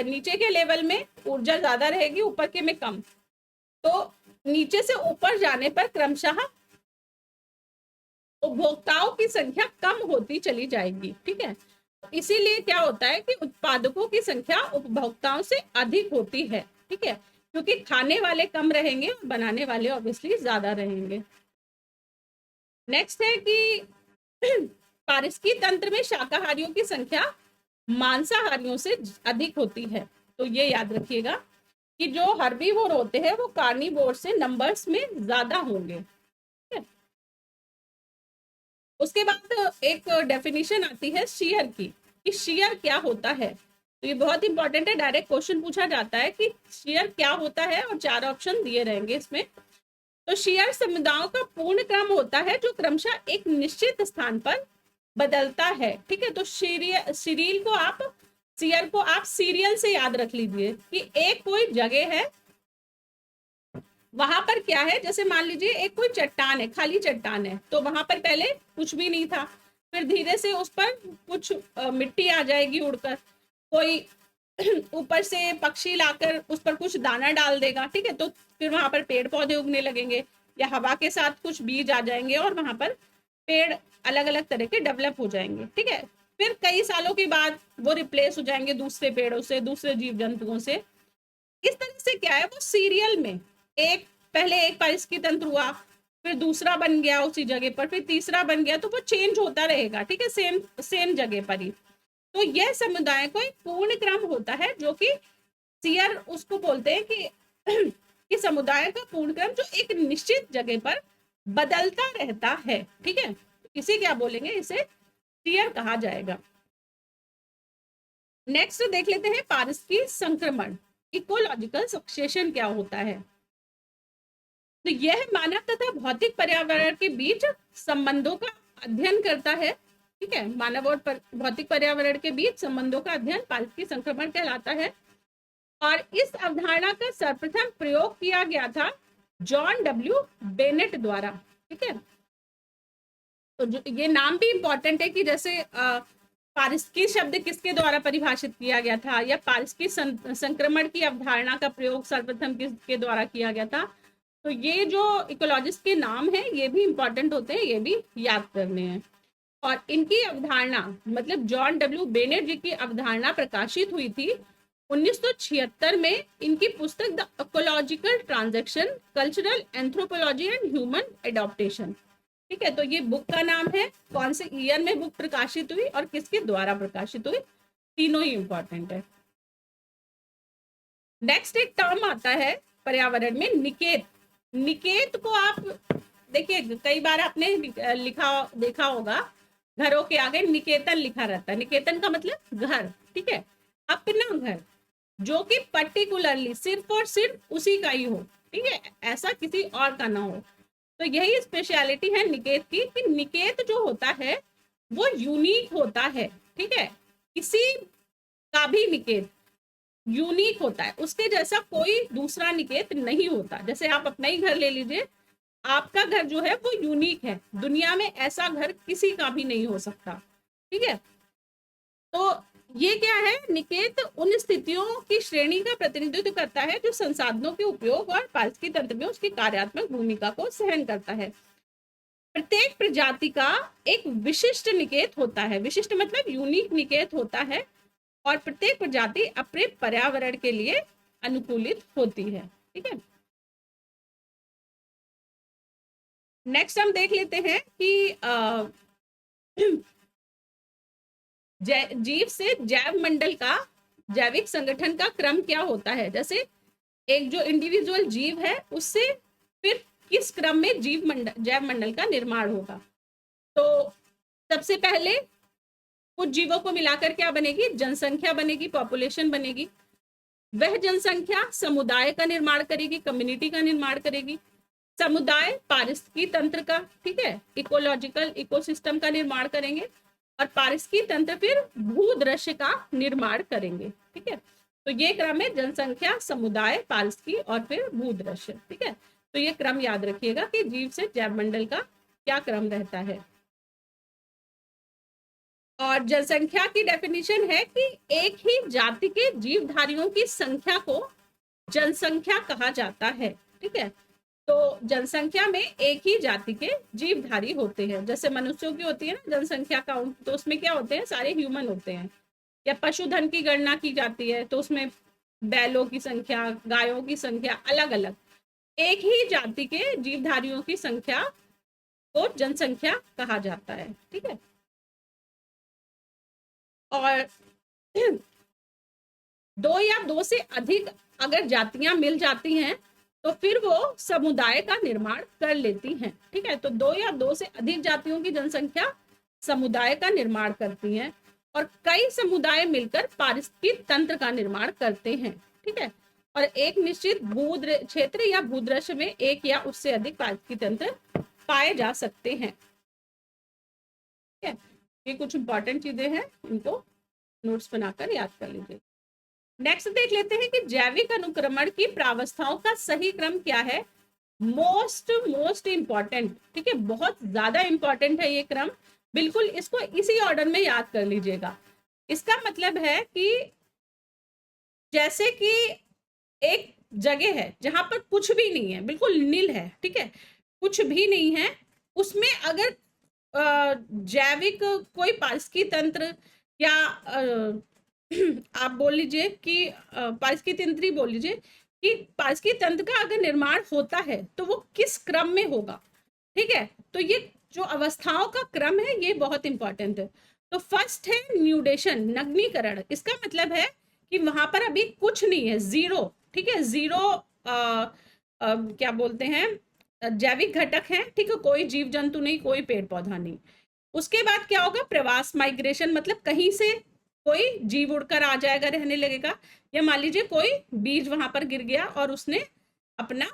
नीचे के लेवल में ऊर्जा ज्यादा रहेगी, ऊपर के में कम, तो नीचे से ऊपर जाने पर क्रमशः उपभोक्ताओं की संख्या कम होती चली जाएगी। ठीक है, इसीलिए क्या होता है कि उत्पादकों की संख्या उपभोक्ताओं से अधिक होती है। ठीक है, क्योंकि खाने वाले कम रहेंगे और बनाने वाले ऑब्वियसली ज्यादा रहेंगे। नेक्स्ट है कि पारिस्थितिकी तंत्र में शाकाहारियों की संख्या मांसाहारियों से अधिक होती है। तो ये याद रखिएगा कि जो हर्बीवोर होते हैं वो कार्निवोर से नंबर्स में ज्यादा होंगे। उसके बाद एक डेफिनेशन आती है शेयर की, कि शेयर क्या होता है। तो ये बहुत इंपॉर्टेंट है, डायरेक्ट क्वेश्चन पूछा जाता है कि शेयर क्या होता है, और 4 ऑप्शन दिए रहेंगे इसमें। तो शेयर समुदायों का पूर्ण क्रम होता है जो क्रमशः एक निश्चित स्थान पर बदलता है। ठीक है, तो सीरियल को आप सीयर को आप सीरियल से याद रख लीजिए कि एक कोई जगह है, वहां पर क्या है, जैसे मान लीजिए एक कोई चट्टान है, खाली चट्टान है, तो वहां पर पहले कुछ भी नहीं था, फिर धीरे से उस पर कुछ मिट्टी आ जाएगी उड़कर, कोई ऊपर से पक्षी लाकर उस पर कुछ दाना डाल देगा, ठीक है, तो फिर वहां पर पेड़ पौधे उगने लगेंगे, या हवा के साथ कुछ बीज आ जाएंगे और वहां पर पेड़ अलग अलग तरह के डेवलप हो जाएंगे, ठीक है। फिर कई सालों के बाद वो रिप्लेस हो जाएंगे दूसरे पेड़ों से, दूसरे जीव जंतुओं से। इस तरह से क्या है, वो सीरियल में एक पहले एक पारिस्थितिकी तंत्र हुआ, फिर दूसरा बन गया उसी जगह पर, फिर तीसरा बन गया, तो वो चेंज होता रहेगा, ठीक है, सेम सेम जगह पर ही। तो यह समुदाय को एक पूर्ण क्रम होता है, जो कि सीयर उसको बोलते हैं कि कि समुदाय का पूर्ण क्रम जो एक निश्चित जगह पर बदलता रहता है, ठीक है, इसे क्या बोलेंगे, इसे सीयर कहा जाएगा। नेक्स्ट देख लेते हैं पारिस्थितिकी संक्रमण, इकोलॉजिकल सक्सेशन क्या होता है। तो यह मानव तथा भौतिक पर्यावरण के बीच संबंधों का अध्ययन करता है, ठीक है, मानव और भौतिक पर्यावरण के बीच संबंधों का अध्ययन पारिस्थितिकी संक्रमण कहलाता है। और इस अवधारणा का सर्वप्रथम प्रयोग किया गया था जॉन डब्ल्यू बेनेट द्वारा, ठीक है। तो ये नाम भी इंपॉर्टेंट है कि जैसे पारिस्थितिकी शब्द किसके द्वारा परिभाषित किया गया था, या पारिस्थितिकी संक्रमण की अवधारणा का प्रयोग सर्वप्रथम किसके द्वारा किया गया था। तो ये जो इकोलॉजिस्ट के नाम है ये भी इंपॉर्टेंट होते हैं, ये भी याद करने हैं। और इनकी अवधारणा मतलब जॉन डब्ल्यू बेनेट जी की अवधारणा प्रकाशित हुई थी 1976 में। इनकी पुस्तक the ecological transaction, cultural anthropology and human adaptation, ठीक है। तो ये बुक का नाम है, कौन से ईयर में बुक प्रकाशित हुई और किसके द्वारा प्रकाशित हुई, तीनों ही इंपॉर्टेंट है। नेक्स्ट एक टर्म आता है पर्यावरण में निकेत। निकेत को आप देखिए कई बार आपने लिखा देखा होगा, घरों के आगे निकेतन लिखा रहता है। निकेतन का मतलब घर, ठीक है, अपना घर, जो कि पर्टिकुलरली सिर्फ और सिर्फ उसी का ही हो, ठीक है, ऐसा किसी और का ना हो। तो यही स्पेशलिटी है निकेत की, कि निकेत जो होता है वो यूनिक होता है, ठीक है, किसी का भी निकेत यूनिक होता है, उसके जैसा कोई दूसरा निकेत नहीं होता। जैसे आप अपना ही घर ले लीजिए, आपका घर जो है वो यूनिक है, दुनिया में ऐसा घर किसी का भी नहीं हो सकता, ठीक है। तो ये क्या है, निकेत उन स्थितियों की श्रेणी का प्रतिनिधित्व करता है जो संसाधनों के उपयोग और पारिस्थितिकी तंत्र में उसकी कार्यात्मक भूमिका को सहन करता है। प्रत्येक प्रजाति का एक विशिष्ट निकेत होता है, विशिष्ट मतलब यूनिक निकेत होता है, और प्रत्येक प्रजाति अपने पर्यावरण के लिए अनुकूलित होती है, ठीक है। नेक्स्ट हम देख लेते हैं कि जीव से जैव मंडल का जैविक संगठन का क्रम क्या होता है। जैसे एक जो इंडिविजुअल जीव है उससे फिर किस क्रम में जैव मंडल का निर्माण होगा। तो सबसे पहले कुछ जीवों को मिलाकर क्या बनेगी, जनसंख्या बनेगी, पॉपुलेशन बनेगी। वह जनसंख्या समुदाय का निर्माण करेगी, कम्युनिटी का निर्माण करेगी। समुदाय पारिस्थितिकी तंत्र का, ठीक है, इकोलॉजिकल इकोसिस्टम का निर्माण करेंगे, और पारिस्थितिकी तंत्र फिर भूदृश्य का निर्माण करेंगे, ठीक है। तो ये क्रम है जनसंख्या, समुदाय, पारिस्थितिकी और फिर भूदृश्य, ठीक है। तो ये क्रम याद रखिएगा कि जीव से जैव मंडल का क्या क्रम रहता है। और जनसंख्या की डेफिनेशन है कि एक ही जाति के जीवधारियों की संख्या को जनसंख्या कहा जाता है, ठीक है। तो जनसंख्या में एक ही जाति के जीवधारी होते हैं, जैसे मनुष्यों की होती है ना जनसंख्या काउंट, तो उसमें क्या होते हैं, सारे ह्यूमन होते हैं। या पशुधन की गणना की जाती है तो उसमें बैलों की संख्या, गायों की संख्या अलग अलग, एक ही जाति के जीवधारियों की संख्या को जनसंख्या कहा जाता है, ठीक है। और दो या दो से अधिक अगर जातियां मिल जाती हैं तो फिर वो समुदाय का निर्माण कर लेती हैं, ठीक है। तो दो या दो से अधिक जातियों की जनसंख्या समुदाय का निर्माण करती हैं, और कई समुदाय मिलकर पारिस्थितिक तंत्र का निर्माण करते हैं, ठीक है। और एक निश्चित भू क्षेत्र या भूदृश्य में एक या उससे अधिक पारिस्थितिक तंत्र पाए जा सकते हैं, ठीक है। ये कुछ इंपॉर्टेंट चीजें हैं, इनको नोट्स बनाकर याद कर लीजिए। नेक्स्ट देख लेते हैं कि जैविक अनुक्रमण की प्रावस्थाओं का सही क्रम क्या है। मोस्ट इंपॉर्टेंट, ठीक है, बहुत ज्यादा इंपॉर्टेंट है ये क्रम। बिल्कुल इसको इसी ऑर्डर में याद कर लीजिएगा। इसका मतलब है कि जैसे कि एक जगह है जहां पर कुछ भी नहीं है, बिल्कुल नील है, ठीक है, कुछ भी नहीं है, उसमें अगर जैविक कोई पारिस्थितिकी तंत्र या आप बोल लीजिए कि पारिस्थितिकी तंत्र ही बोल लीजिए कि पारिस्थितिकी तंत्र का अगर निर्माण होता है तो वो किस क्रम में होगा, ठीक है। तो ये जो अवस्थाओं का क्रम है ये बहुत इंपॉर्टेंट है। तो फर्स्ट है न्यूडेशन, नग्नीकरण। इसका मतलब है कि वहां पर अभी कुछ नहीं है, जीरो, ठीक है, जीरो क्या बोलते हैं, जैविक घटक है, ठीक है, कोई जीव जंतु नहीं, कोई पेड़ पौधा नहीं। उसके बाद क्या होगा, प्रवास, माइग्रेशन, मतलब कहीं से कोई जीव उड़कर आ जाएगा, रहने लगेगा, या मान लीजिए कोई बीज वहां पर गिर गया और उसने अपना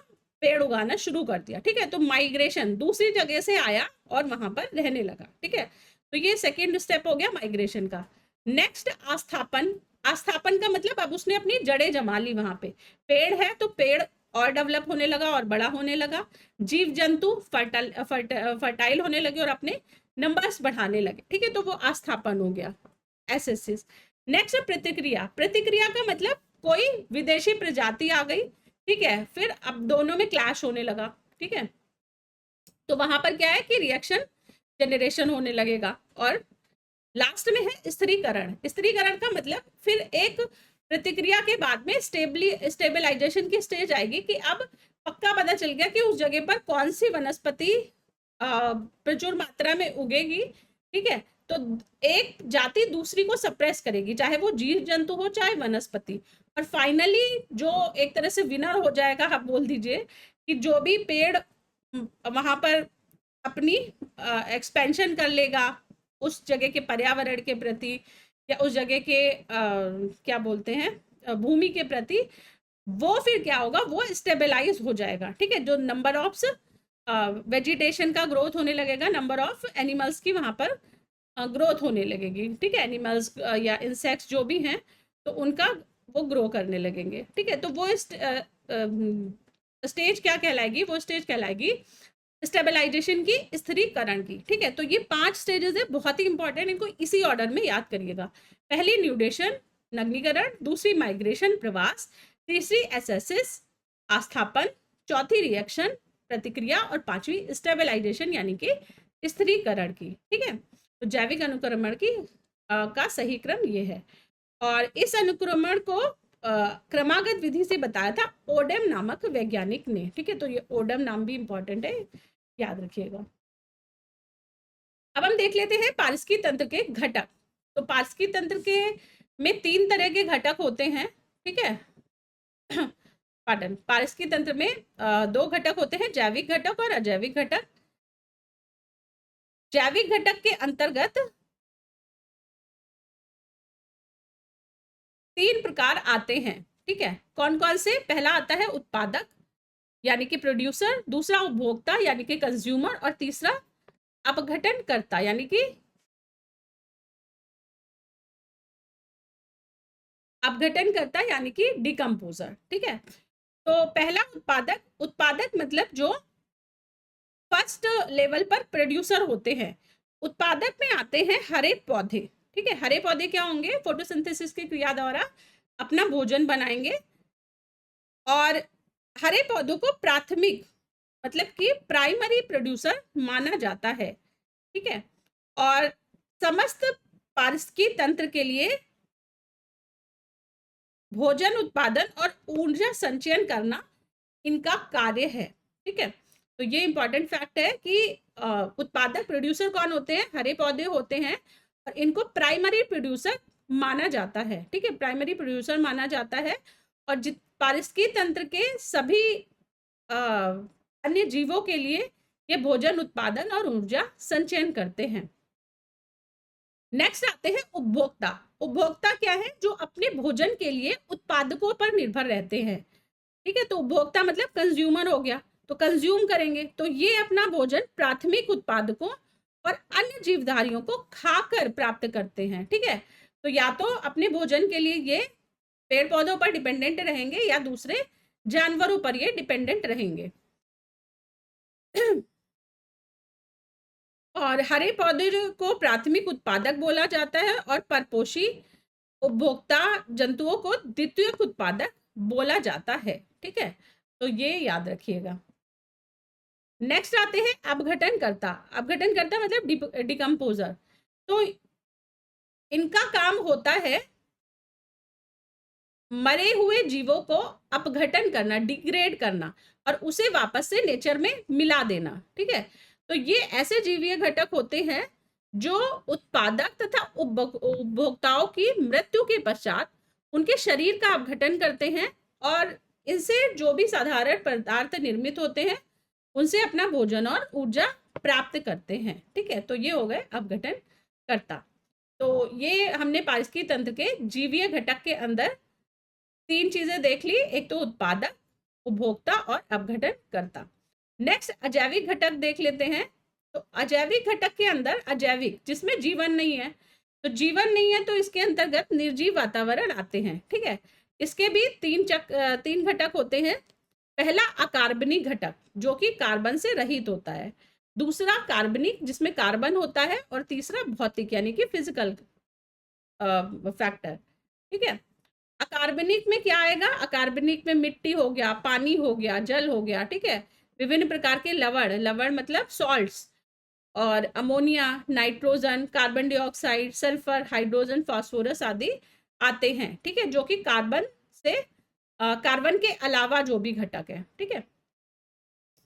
पेड़ उगाना शुरू कर दिया, ठीक है। तो माइग्रेशन, दूसरी जगह से आया और वहां पर रहने लगा, ठीक है। तो ये सेकेंड स्टेप हो गया माइग्रेशन का। नेक्स्ट आस्थापन। आस्थापन का मतलब अब उसने अपनी जड़ें जमा ली वहां पे। पेड़ है तो पेड़ और डेवलप होने लगा और बड़ा होने लगा। जीव जंतु फर्टाइल होने लगे और अपने नंबर्स बढ़ाने लगे, ठीक है। तो वो आस्थापन हो गया, एसेसिस। नेक्स्ट प्रतिक्रिया। प्रतिक्रिया का मतलब कोई विदेशी प्रजाति आ गई, ठीक है, फिर अब दोनों में क्लैश होने लगा, ठीक है। तो वहां पर क्या है कि रिएक्शन जनरेशन होने लगेगा। और लास्ट में है स्थिरीकरण। स्थिरीकरण का मतलब फिर एक प्रतिक्रिया के बाद में स्टेबलाइजेशन की स्टेज आएगी कि अब पक्का पता चल गया कि उस जगह पर कौन सी वनस्पति प्रचुर मात्रा में उगेगी, ठीक है। तो एक जाति दूसरी को सप्रेस करेगी, चाहे वो जीव जंतु हो चाहे वनस्पति। और फाइनली जो एक तरह से विनर हो जाएगा, आप बोल दीजिए कि जो भी पेड़ वहां पर अपनी एक्सपेंशन कर लेगा उस जगह के पर्यावरण के प्रति या उस जगह के क्या बोलते हैं भूमि के प्रति, वो फिर क्या होगा, वो स्टेबलाइज हो जाएगा, ठीक है। जो नंबर ऑफ वेजिटेशन का ग्रोथ होने लगेगा, नंबर ऑफ एनिमल्स की वहां पर ग्रोथ होने लगेगी, ठीक है। एनिमल्स या इंसेक्ट्स जो भी हैं तो उनका वो ग्रो करने लगेंगे, ठीक है। तो वो स्टेज क्या कहलाएगी, वो स्टेज कहलाएगी स्टेबलाइजेशन की, स्थिरीकरण की, ठीक है। तो ये 5 स्टेजेस है, बहुत ही इंपॉर्टेंट, इनको इसी ऑर्डर में याद करिएगा। पहली न्यूडेशन, नग्नीकरण, दूसरी माइग्रेशन, प्रवास, तीसरी एसेसिस, आस्थापन, चौथी रिएक्शन, प्रतिक्रिया, और पांचवी स्टेबलाइजेशन यानी कि स्थिरीकरण की, ठीक है। तो जैविक अनुक्रमण की का सही क्रम ये है। और इस अनुक्रमण को क्रमागत विधि से बताया था ओडेम नामक वैज्ञानिक ने, ठीक है। तो ये ओडेम नाम भी इंपॉर्टेंट है, याद रखिएगा। अब हम देख लेते हैं पारिस्थितिकी तंत्र के घटक। तो पारिस्थितिकी तंत्र के में 3 तरह के घटक होते हैं, ठीक है। पार्डन, पारिस्थितिकी तंत्र में 2 घटक होते हैं, जैविक घटक और अजैविक घटक। जैविक घटक के अंतर्गत 3 प्रकार आते हैं, ठीक है। कौन कौन से, पहला आता है उत्पादक यानी कि प्रोड्यूसर, दूसरा उपभोक्ता यानी कि कंज्यूमर, और तीसरा अपघटनकर्ता यानी कि अपघटनकर्ता यानी कि डिकम्पोजर, ठीक है। तो पहला उत्पादक। उत्पादक मतलब जो फर्स्ट लेवल पर प्रोड्यूसर होते हैं। उत्पादक में आते हैं हरे पौधे, ठीक है। हरे पौधे क्या होंगे, फोटोसिंथेसिस की क्रिया द्वारा अपना भोजन बनाएंगे। और हरे पौधों को प्राथमिक मतलब कि प्राइमरी प्रोड्यूसर माना जाता है, ठीक है। और समस्त पारिस्थितिकी तंत्र के लिए भोजन उत्पादन और ऊर्जा संचयन करना इनका कार्य है, ठीक है। तो ये इंपॉर्टेंट फैक्ट है कि उत्पादक प्रोड्यूसर कौन होते हैं, हरे पौधे होते हैं, और इनको प्राइमरी प्रोड्यूसर माना जाता है, ठीक है, प्राइमरी प्रोड्यूसर माना जाता है। और पारिस्थितिकी तंत्र के सभी अन्य जीवों के लिए ये भोजन उत्पादन और ऊर्जा संचयन करते हैं। नेक्स्ट आते हैं उपभोक्ता। उपभोक्ता क्या है, जो अपने भोजन के लिए उत्पादकों पर निर्भर रहते हैं, ठीक है। तो उपभोक्ता मतलब कंज्यूमर हो गया, तो कंज्यूम करेंगे, तो ये अपना भोजन प्राथमिक उत्पादकों और अन्य जीवधारियों को खाकर प्राप्त करते हैं, ठीक है। तो या तो अपने भोजन के लिए ये पेड़ पौधों पर डिपेंडेंट रहेंगे या दूसरे जानवरों पर ये डिपेंडेंट रहेंगे। और हरे पौधे को प्राथमिक उत्पादक बोला जाता है और परपोषी उपभोक्ता जंतुओं को द्वितीयक उत्पादक बोला जाता है। ठीक है, तो ये याद रखिएगा। नेक्स्ट आते हैं अपघटनकर्ता। अपघटनकर्ता मतलब डिकम्पोजर। तो इनका काम होता है मरे हुए जीवों को अपघटन करना, डिग्रेड करना और उसे वापस से नेचर में मिला देना। ठीक है, तो ये ऐसे जीवीय घटक होते हैं जो उत्पादक तथा उपभोक्ताओं की मृत्यु के पश्चात उनके शरीर का अपघटन करते हैं और इनसे जो भी साधारण पदार्थ निर्मित होते हैं उनसे अपना भोजन और ऊर्जा प्राप्त करते हैं। ठीक है, तो ये हो गए अपघटन करता। तो ये हमने पारिस्थितिकी तंत्र के जीवीय घटक के अंदर 3 चीजें देख ली, एक तो उत्पादक, उपभोक्ता और अपघटन करता। नेक्स्ट अजैविक घटक देख लेते हैं। तो अजैविक घटक के अंदर अजैविक जिसमें जीवन नहीं है, तो जीवन नहीं है तो इसके अंतर्गत निर्जीव वातावरण आते हैं। ठीक है, इसके भी 3 घटक होते हैं। पहला अकार्बनिक घटक जो कि कार्बन से रहित होता है, दूसरा कार्बनिक जिसमें कार्बन होता है और तीसरा भौतिक यानी कि फिजिकल फैक्टर। ठीक है, अकार्बनिक में क्या आएगा? अकार्बनिक में मिट्टी हो गया, पानी हो गया, जल हो गया। ठीक है, विभिन्न प्रकार के लवण, लवण मतलब सॉल्ट्स, और ammonia, nitrogen, carbon dioxide, sulphur, hydrogen, phosphorus आदि आते हैं। ठीक है, जो कि कार्बन से कार्बन के अलावा जो भी घटक है। ठीक है,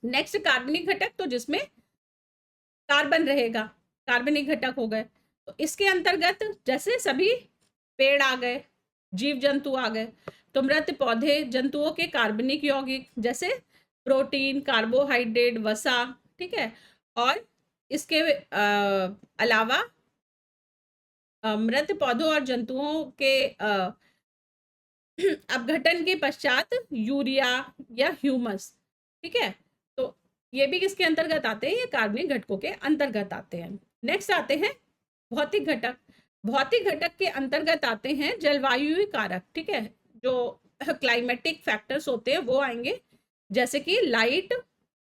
नेक्स्ट कार्बनिक घटक, तो जिसमें कार्बन रहेगा, कार्बनिक घटक हो गए। तो इसके अंतर्गत जैसे सभी पेड़ आ गए, जीव जंतु आ गए, तो मृत पौधे जंतुओं के कार्बनिक यौगिक जैसे प्रोटीन, कार्बोहाइड्रेट, वसा। ठीक है, और इसके अलावा मृत पौधों और जंतुओं के अपघटन के पश्चात यूरिया या ह्यूमस। ठीक है, तो ये भी किसके अंतर्गत आते हैं? ये कार्बनिक घटकों के अंतर्गत आते हैं। नेक्स्ट आते हैं भौतिक घटक। भौतिक घटक के अंतर्गत आते हैं जलवायु कारक। ठीक है, जो क्लाइमेटिक फैक्टर्स होते हैं वो आएंगे, जैसे कि लाइट,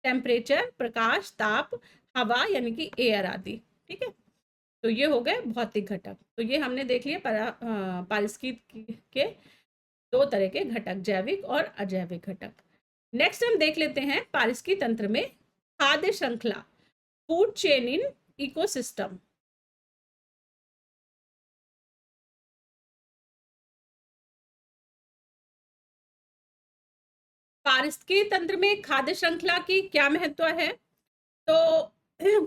टेम्परेचर, प्रकाश, ताप, हवा यानी कि एयर आदि। ठीक है, तो ये हो गए भौतिक घटक। तो ये हमने देख लिया पारिस्थितिकी के 2 तरह के घटक, जैविक और अजैविक घटक। नेक्स्ट हम देख लेते हैं पारिस्थितिकी तंत्र में खाद्य श्रृंखला, फूड चेन इन इकोसिस्टम। पारिस्थितिकी तंत्र में खाद्य श्रृंखला की क्या महत्व है? तो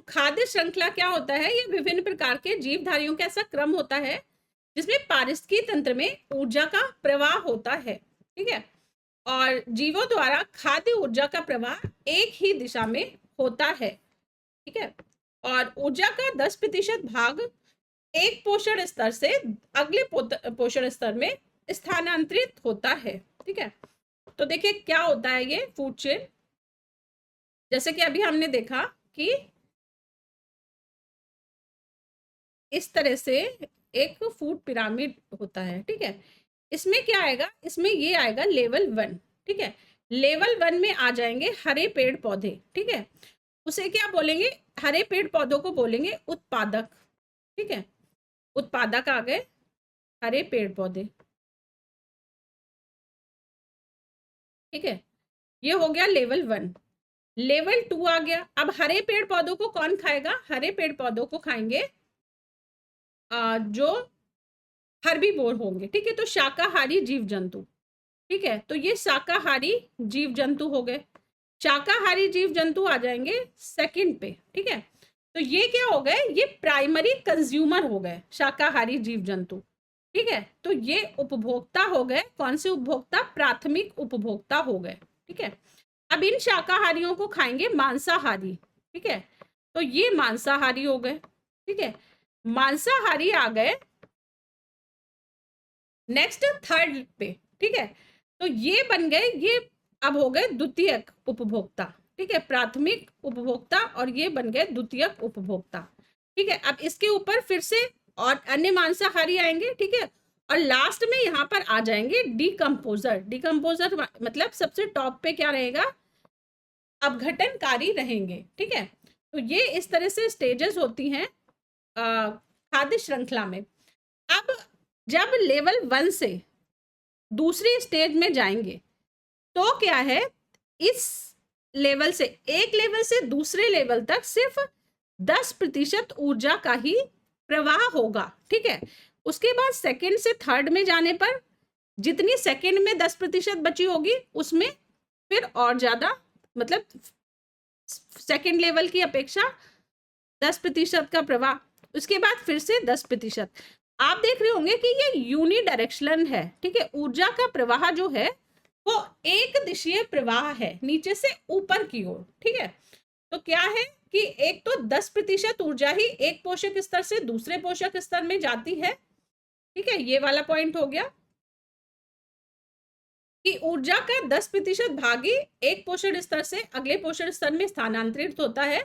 खाद्य श्रृंखला क्या होता है? ये विभिन्न प्रकार के जीवधारियों का ऐसा क्रम होता है जिसमें पारिस्थितिकी तंत्र में ऊर्जा का प्रवाह होता है। ठीक है, और जीवों द्वारा खाद्य ऊर्जा का प्रवाह एक ही दिशा में होता है। ठीक है, और ऊर्जा का 10% भाग एक पोषण स्तर से अगले पोषण स्तर में स्थानांतरित होता है। ठीक है, तो देखिए क्या होता है ये फूड चेन। जैसे कि अभी हमने देखा कि इस तरह से एक फूड पिरामिड होता है। ठीक है, इसमें क्या आएगा? इसमें ये आएगा लेवल 1। ठीक है, लेवल 1 में आ जाएंगे हरे पेड़ पौधे। ठीक है, उसे क्या बोलेंगे? हरे पेड़ पौधों को बोलेंगे उत्पादक। ठीक है, उत्पादक आ गए हरे पेड़ पौधे। ठीक है, ये हो गया लेवल 1। लेवल 2 आ गया। अब हरे पेड़ पौधों को कौन खाएगा? हरे पेड़ पौधों को खाएंगे जो हर्बीवोर होंगे। ठीक है, तो शाकाहारी जीव जंतु। ठीक है, तो ये शाकाहारी जीव जंतु हो गए। शाकाहारी जीव जंतु आ जाएंगे सेकंड पे। ठीक है, तो ये क्या हो गए? ये प्राइमरी कंज्यूमर हो गए शाकाहारी जीव जंतु। ठीक है, तो ये उपभोक्ता हो गए। कौन से उपभोक्ता? प्राथमिक उपभोक्ता हो गए। ठीक है, अब इन शाकाहारियों को खाएंगे मांसाहारी। ठीक है, तो ये मांसाहारी हो गए। ठीक है, मांसाहारी आ गए नेक्स्ट थर्ड पे। ठीक है, तो ये बन गए, ये अब हो गए द्वितीयक उपभोक्ता। ठीक है, प्राथमिक उपभोक्ता और ये बन गए द्वितीयक उपभोक्ता। ठीक है, अब इसके ऊपर फिर से और अन्य मांसाहारी आएंगे, ठीक है। और लास्ट में यहाँ पर आ जाएंगे डिकम्पोजर। डिकम्पोजर मतलब सबसे टॉप पे क्या रहेगा, अपघटनकारी रहेंगे, ठीक है। तो ये इस तरह से स्टेजेस होती हैं खाद्य श्रृंखला में। अब जब लेवल 1 से दूसरी स्टेज में जाएंगे तो क्या है, इस लेवल से, एक लेवल से दूसरे लेवल तक सिर्फ 10% ऊर्जा का ही प्रवाह होगा, ठीक है। उसके बाद सेकंड से थर्ड में जाने पर जितनी सेकंड में 10% बची होगी उसमें फिर और ज्यादा, मतलब सेकंड लेवल की अपेक्षा 10% का प्रवाह, उसके बाद फिर से 10%। आप देख रहे होंगे कि ये यूनिडायरेक्शनल है, ठीक है। ऊर्जा का प्रवाह जो है वो एक दिशीय प्रवाह है, नीचे से ऊपर की ओर, ठीक है। तो क्या है कि एक तो 10% ऊर्जा ही एक पोषक स्तर से दूसरे पोषक स्तर में जाती है, ठीक है। ये वाला पॉइंट हो गया कि ऊर्जा का 10% भाग ही एक पोषण स्तर से अगले पोषण स्तर में स्थानांतरित होता है,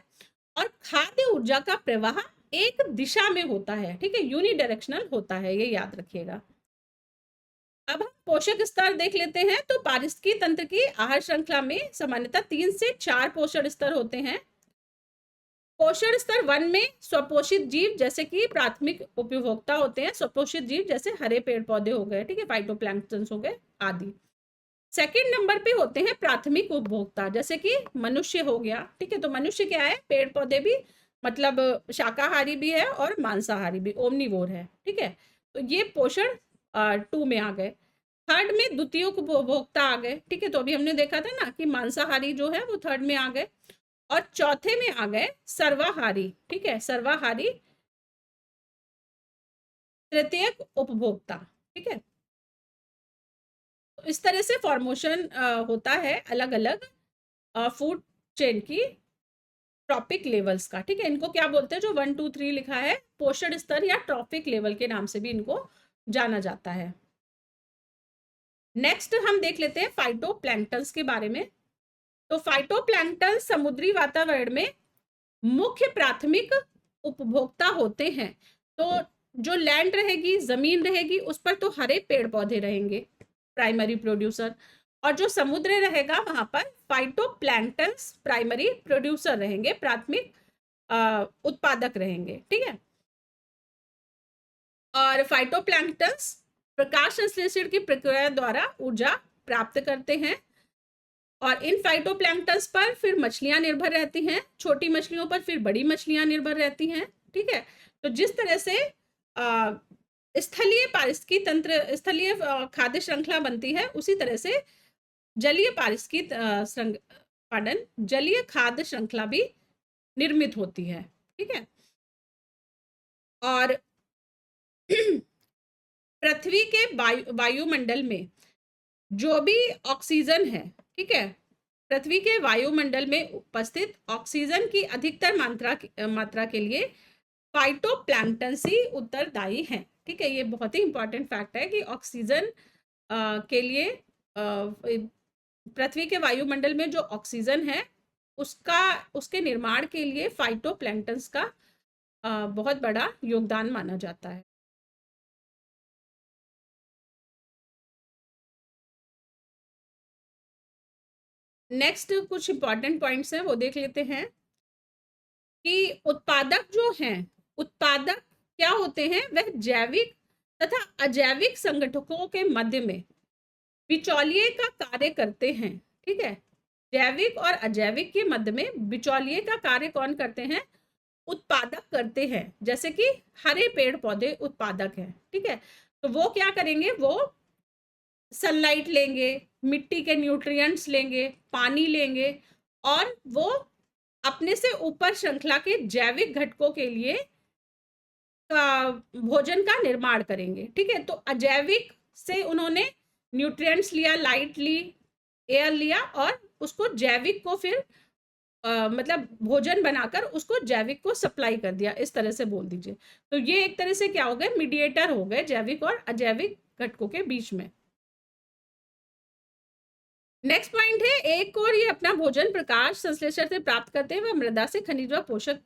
और खाद्य ऊर्जा का प्रवाह एक दिशा में होता है, ठीक है, यूनिडायरेक्शनल होता है, ये याद रखिएगा। अब हम पोषक स्तर देख लेते हैं। तो पारिस्थितिकी तंत्र की आहार श्रृंखला में सामान्यतः 3 से 4 पोषण स्तर होते हैं। पोषण स्तर 1 में स्वपोषित जीव जैसे कि प्राथमिक उपभोक्ता होते हैं, स्वपोषित जीव जैसे हरे पेड़ पौधे हो गए, ठीक है, फाइटोप्लैंक्टन हो गए आदि। सेकंड नंबर पे होते हैं प्राथमिक उपभोक्ता जैसे कि मनुष्य हो गया, ठीक है। तो मनुष्य क्या है, पेड़ पौधे भी, मतलब शाकाहारी भी है और मांसाहारी भी, ओमनिवोर है, ठीक है। तो ये पोषण 2 में आ गए। थर्ड में द्वितीय उपभोक्ता आ गए, ठीक है। तो अभी हमने देखा था ना कि मांसाहारी जो है वो थर्ड में आ गए। और चौथे में आ गए सर्वाहारी, ठीक है, सर्वाहारी तृतीयक उपभोक्ता, ठीक है। तो इस तरह से फॉर्मेशन होता है अलग अलग फूड चेन की ट्रॉपिक लेवल्स का, ठीक है। इनको क्या बोलते हैं, जो 1 2 3 लिखा है, पोषण स्तर या ट्रॉपिक लेवल के नाम से भी इनको जाना जाता है। नेक्स्ट हम देख लेते हैं फाइटोप्लैंक्टन्स के बारे में। तो फाइटोप्लैंक्टन समुद्री वातावरण में मुख्य प्राथमिक उपभोक्ता होते हैं। तो जो लैंड रहेगी, जमीन रहेगी, उस पर तो हरे पेड़ पौधे रहेंगे, प्राइमरी प्रोड्यूसर, और जो समुद्र रहेगा वहां पर फाइटोप्लैंक्टन्स प्राइमरी प्रोड्यूसर रहेंगे, प्राथमिक उत्पादक रहेंगे, ठीक है। और फाइटोप्लैंक्टन्स प्रकाश संश्लेषण की प्रक्रिया द्वारा ऊर्जा प्राप्त करते हैं, और इन फाइटोप्लैंक्टन्स पर फिर मछलियां निर्भर रहती हैं, छोटी मछलियों पर फिर बड़ी मछलियां निर्भर रहती हैं, ठीक है। तो जिस तरह से स्थलीय पारिस्थितिकी तंत्र, स्थलीय खाद्य श्रृंखला बनती है, उसी तरह से जलीय पारिस्थितिकी जलीय खाद्य श्रृंखला भी निर्मित होती है, ठीक है। और पृथ्वी के वायुमंडल में जो भी ऑक्सीजन है, ठीक है, पृथ्वी के वायुमंडल में उपस्थित ऑक्सीजन की अधिकतर मात्रा के लिए फाइटोप्लैंक्टन ही उत्तरदायी है, ठीक है। ये बहुत ही इंपॉर्टेंट फैक्ट है कि ऑक्सीजन के लिए पृथ्वी के वायुमंडल में जो ऑक्सीजन है उसके निर्माण के लिए फाइटोप्लैंक्टन्स का बहुत बड़ा योगदान माना जाता है। नेक्स्ट कुछ इंपॉर्टेंट पॉइंट्स हैं वो देख लेते हैं कि उत्पादक जो हैं, उत्पादक क्या होते हैं, वह जैविक तथा अजैविक संगठकों के मध्य में बिचौलिए का कार्य करते हैं, ठीक है। जैविक और अजैविक के मध्य में बिचौलिए का कार्य कौन करते हैं, उत्पादक करते हैं। जैसे कि हरे पेड़ पौधे उत्पादक हैं, ठीक है। तो वो क्या करेंगे, वो सनलाइट लेंगे, मिट्टी के न्यूट्रिएंट्स लेंगे, पानी लेंगे, और वो अपने से ऊपर श्रृंखला के जैविक घटकों के लिए भोजन का निर्माण करेंगे, ठीक है। तो अजैविक से उन्होंने न्यूट्रिएंट्स लिया, लाइट ली, एयर लिया, और उसको जैविक को फिर मतलब भोजन बनाकर उसको जैविक को सप्लाई कर दिया, इस तरह से बोल दीजिए। तो ये एक तरह से क्या हो गए, मीडिएटर हो गए जैविक और अजैविक घटकों के बीच में। नेक्स्ट पॉइंट है, एक और ये अपना भोजन प्रकाश संश्लेषण से प्राप्त करते हैं, वह मृदा से खनिज व पोषक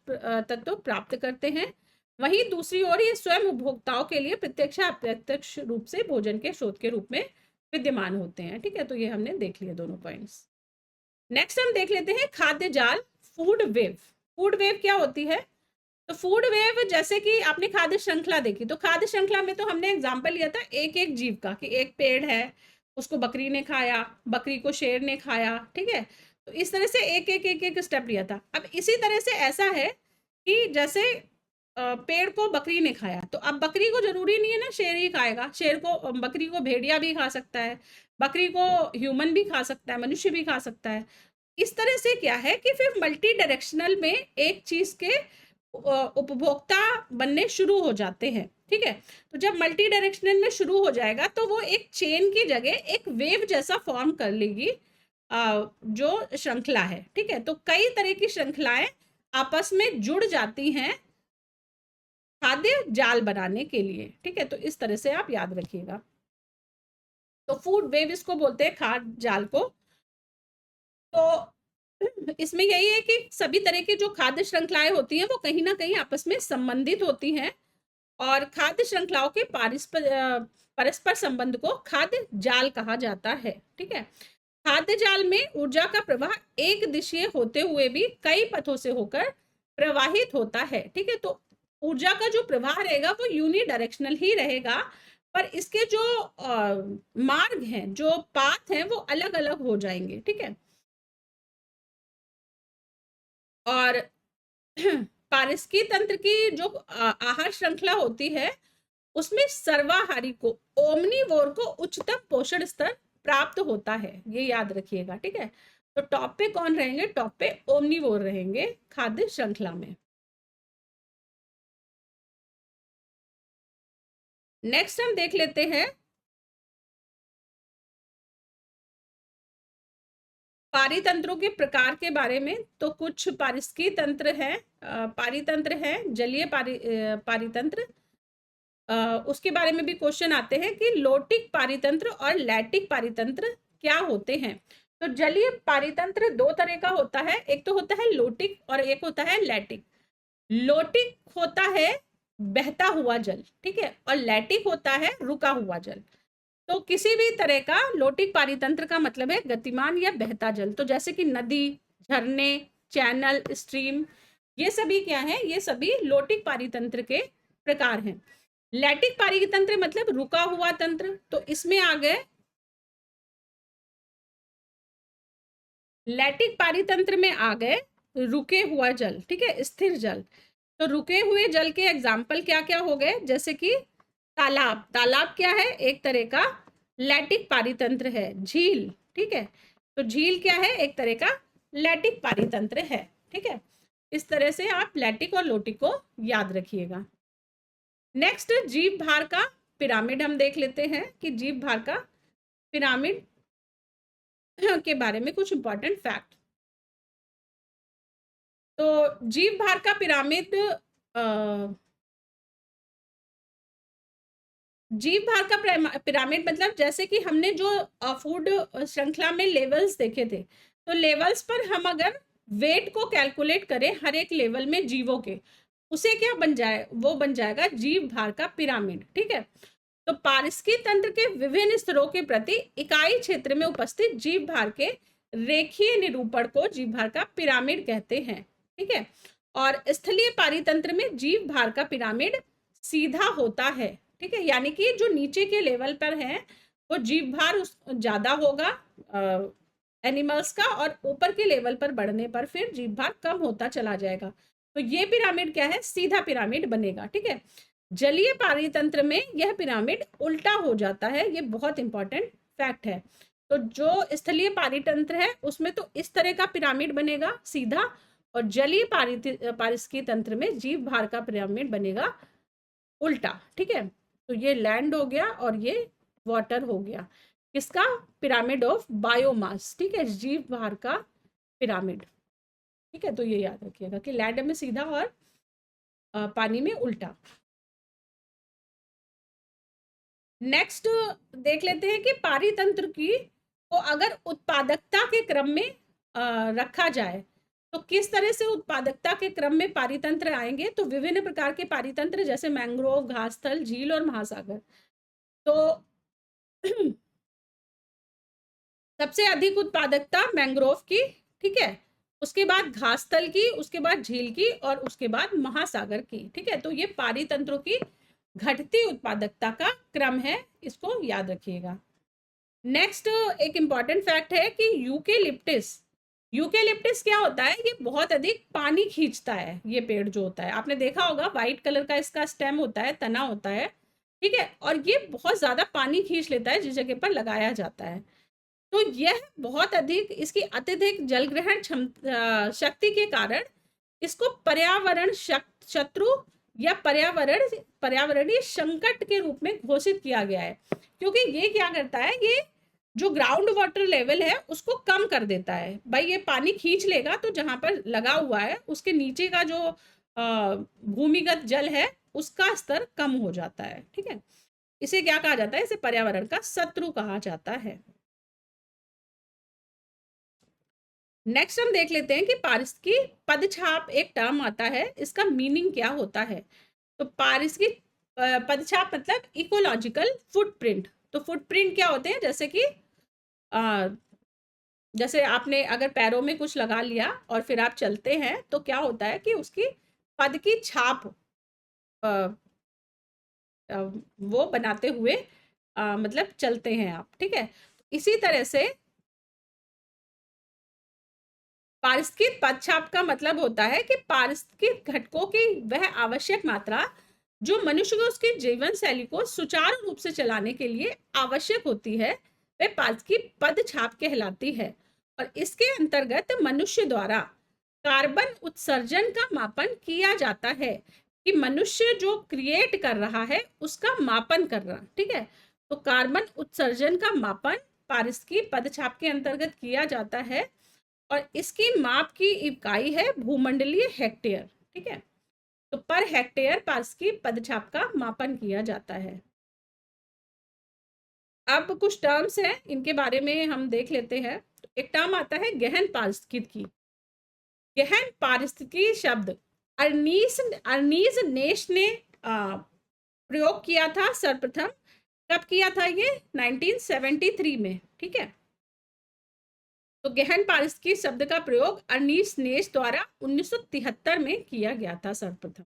तत्व प्राप्त करते हैं। वहीं दूसरी ओर ये स्वयं उपभोक्ताओं के लिए प्रत्यक्ष अप्रत्यक्ष रूप से भोजन के स्रोत के रूप में विद्यमान होते हैं। ठीक है, तो ये हमने देख लिए दोनों पॉइंट्स। नेक्स्ट हम देख लेते हैं खाद्य जाल, फूड वेव। फूड वेव क्या होती है? तो फूड वेव, जैसे कि आपने खाद्य श्रृंखला देखी, तो खाद्य श्रृंखला में तो हमने एग्जांपल लिया था एक एक जीव का, कि एक पेड़ है, उसको बकरी ने खाया, बकरी को शेर ने खाया। ठीक है, तो इस तरह से एक एक एक एक स्टेप लिया था। अब इसी तरह से ऐसा है कि जैसे पेड़ को बकरी ने खाया, तो अब बकरी को जरूरी नहीं है ना शेर ही खाएगा, शेर को, बकरी को भेड़िया भी खा सकता है, बकरी को ह्यूमन भी खा सकता है, मनुष्य भी खा सकता है। इस तरह से क्या है कि फिर मल्टी डायरेक्शनल में एक चीज के उपभोक्ता बनने शुरू हो जाते हैं। ठीक है, तो जब मल्टी डायरेक्शनल में शुरू हो जाएगा तो वो एक चेन की जगह एक वेव जैसा फॉर्म कर लेगी, जो श्रृंखला है। ठीक है, तो कई तरह की श्रृंखलाएं आपस में जुड़ जाती हैं खाद्य जाल बनाने के लिए। ठीक है, तो इस तरह से आप याद रखिएगा। तो फूड वेव इसको बोलते हैं, खाद्य जाल को। तो इसमें यही है कि सभी तरह की जो खाद्य श्रृंखलाएं होती हैं वो कहीं ना कहीं आपस में संबंधित होती हैं, और खाद्य श्रृंखलाओं के परस्पर संबंध को खाद्य जाल कहा जाता है। ठीक है, खाद्य जाल में ऊर्जा का प्रवाह एक दिशीय होते हुए भी कई पथों से होकर प्रवाहित होता है। ठीक है, तो ऊर्जा का जो प्रवाह रहेगा वो यूनिडायरेक्शनल ही रहेगा, पर इसके जो मार्ग हैं, जो पाथ हैं, वो अलग अलग हो जाएंगे। ठीक है, और पारिस्की तंत्र की जो आहार श्रृंखला होती है उसमें सर्वाहारी को, ओमनीवोर को उच्चतम पोषण स्तर प्राप्त होता है, ये याद रखिएगा। ठीक है, तो टॉप पे कौन रहेंगे? टॉप पे ओमनीवोर रहेंगे खाद्य श्रृंखला में। नेक्स्ट हम देख लेते हैं पारितंत्रों के प्रकार के बारे में। तो कुछ पारिस्की तंत्र है, पारितंत्र है, जलीय पारितंत्र। उसके बारे में भी क्वेश्चन आते हैं कि लोटिक पारितंत्र और लैटिक पारितंत्र क्या होते हैं। तो जलीय पारितंत्र दो तरह का होता है, एक तो होता है लोटिक और एक होता है लैटिक। लोटिक होता है बहता हुआ जल, ठीक है, और लैटिक होता है रुका हुआ जल। तो किसी भी तरह का लोटिक पारितंत्र का मतलब है गतिमान या बहता जल। तो जैसे कि नदी, झरने, चैनल, स्ट्रीम, ये सभी क्या है? ये सभी लोटिक पारितंत्र के प्रकार हैं। लैटिक पारितंत्र मतलब रुका हुआ तंत्र, तो इसमें आ गए लैटिक पारितंत्र में आ गए रुके हुआ जल, ठीक है, स्थिर जल। तो रुके हुए जल के एग्जाम्पल क्या क्या हो गए? जैसे कि तालाब, तालाब क्या है? एक तरह का लैटिक पारितंत्र है। झील, ठीक है, तो झील क्या है? एक तरह का लैटिक पारितंत्र है। ठीक है, इस तरह से आप लैटिक और लोटिक को याद रखिएगा। नेक्स्ट जीव भार का पिरामिड हम देख लेते हैं कि जीव भार का पिरामिड के बारे में कुछ इंपॉर्टेंट फैक्ट। तो जीव भार का पिरामिड, जीव भार का पिरामिड मतलब जैसे कि हमने जो फूड श्रृंखला में लेवल्स देखे थे, तो लेवल्स पर हम अगर वेट को कैलकुलेट करें हर एक लेवल में जीवों के, उसे क्या बन जाए? वो बन जाएगा जीव भार का पिरामिड। ठीक है, तो पारिस्की तंत्र के विभिन्न स्तरों के प्रति इकाई क्षेत्र में उपस्थित जीव भार के रेखीय निरूपण को जीव भार का पिरामिड कहते हैं। ठीक है, और स्थलीय पारितंत्र में जीव भार का पिरामिड सीधा होता है। ठीक है, यानी कि जो नीचे के लेवल पर है वो जीव भार ज्यादा होगा एनिमल्स का, और ऊपर के लेवल पर बढ़ने पर फिर जीव भार कम होता चला जाएगा। तो ये पिरामिड क्या है? सीधा पिरामिड बनेगा। ठीक है, जलीय पारितंत्र में यह पिरामिड उल्टा हो जाता है, ये बहुत इंपॉर्टेंट फैक्ट है। तो जो स्थलीय पारितंत्र है उसमें तो इस तरह का पिरामिड बनेगा सीधा, और जलीय पारिस्की तंत्र में जीव भार का पिरामिड बनेगा उल्टा। ठीक है, तो ये लैंड हो गया और ये वाटर हो गया। किसका? Pyramid of biomass. ठीक है, जीव भार का पिरामिड। ठीक है, तो ये याद रखिएगा कि लैंड में सीधा और पानी में उल्टा। नेक्स्ट देख लेते हैं कि पारितंत्र की को अगर उत्पादकता के क्रम में रखा जाए तो किस तरह से उत्पादकता के क्रम में पारितंत्र आएंगे, तो विभिन्न प्रकार के पारितंत्र जैसे मैंग्रोव, घास स्थल, झील और महासागर। तो सबसे अधिक उत्पादकता मैंग्रोव की, ठीक है, उसके बाद घास स्थल की, उसके बाद झील की और उसके बाद महासागर की, ठीक है। तो ये पारितंत्रों की घटती उत्पादकता का क्रम है, इसको याद रखिएगा। नेक्स्ट एक इंपॉर्टेंट फैक्ट है कि यूकेलिप्टिस क्या होता है, ये बहुत अधिक पानी खींचता है। ये पेड़ जो होता है, आपने देखा होगा व्हाइट कलर का इसका स्टेम होता है, तना होता है, ठीक है, और ये बहुत ज्यादा पानी खींच लेता है जिस जगह पर लगाया जाता है। तो यह बहुत अधिक, इसकी अत्यधिक जल ग्रहण शक्ति के कारण इसको पर्यावरण शत्रु या पर्यावरणीय संकट के रूप में घोषित किया गया है, क्योंकि ये क्या करता है, ये जो ग्राउंड वाटर लेवल है उसको कम कर देता है। भाई ये पानी खींच लेगा तो जहां पर लगा हुआ है उसके नीचे का जो भूमिगत जल है उसका स्तर कम हो जाता है, ठीक है। इसे क्या कहा जाता है, इसे पर्यावरण का शत्रु कहा जाता है। नेक्स्ट हम देख लेते हैं कि पारिस्थितिकी पदछाप एक टर्म आता है, इसका मीनिंग क्या होता है। तो पारिस्थितिकी पदछाप मतलब इकोलॉजिकल फुटप्रिंट। तो फुटप्रिंट क्या होते हैं, जैसे कि जैसे आपने अगर पैरों में कुछ लगा लिया और फिर आप चलते हैं तो क्या होता है कि उसकी पद की छाप वो बनाते हुए मतलब चलते हैं आप, ठीक है। इसी तरह से पारिस्थितिक पदछाप का मतलब होता है कि पारिस्थितिक घटकों की वह आवश्यक मात्रा जो मनुष्य को उसकी जीवन शैली को सुचारू रूप से चलाने के लिए आवश्यक होती है, वह पारिस्थितिक पदछाप कहलाती है। और इसके अंतर्गत मनुष्य द्वारा कार्बन उत्सर्जन का मापन किया जाता है, कि मनुष्य जो क्रिएट कर रहा है उसका मापन कर रहा, ठीक है। तो कार्बन उत्सर्जन का मापन पारिस्थितिक पदछाप के अंतर्गत किया जाता है और इसकी माप की इकाई है भूमंडलीय हेक्टेयर, ठीक है। तो पर हेक्टेयर पारिस्थितिक पदछाप का मापन किया जाता है। अब कुछ टर्म्स हैं, इनके बारे में हम देख लेते हैं। तो एक टर्म आता है गहन पारिस्थितिकी। गहन पारिस्थितिकी शब्द अर्नीज नेश ने प्रयोग किया था सर्वप्रथम। कब किया था ये, 1973 में, ठीक है। तो गहन पारिस्थितिकी शब्द का प्रयोग अर्नीस्ट नेश द्वारा 1973 में किया गया था सर्वप्रथम।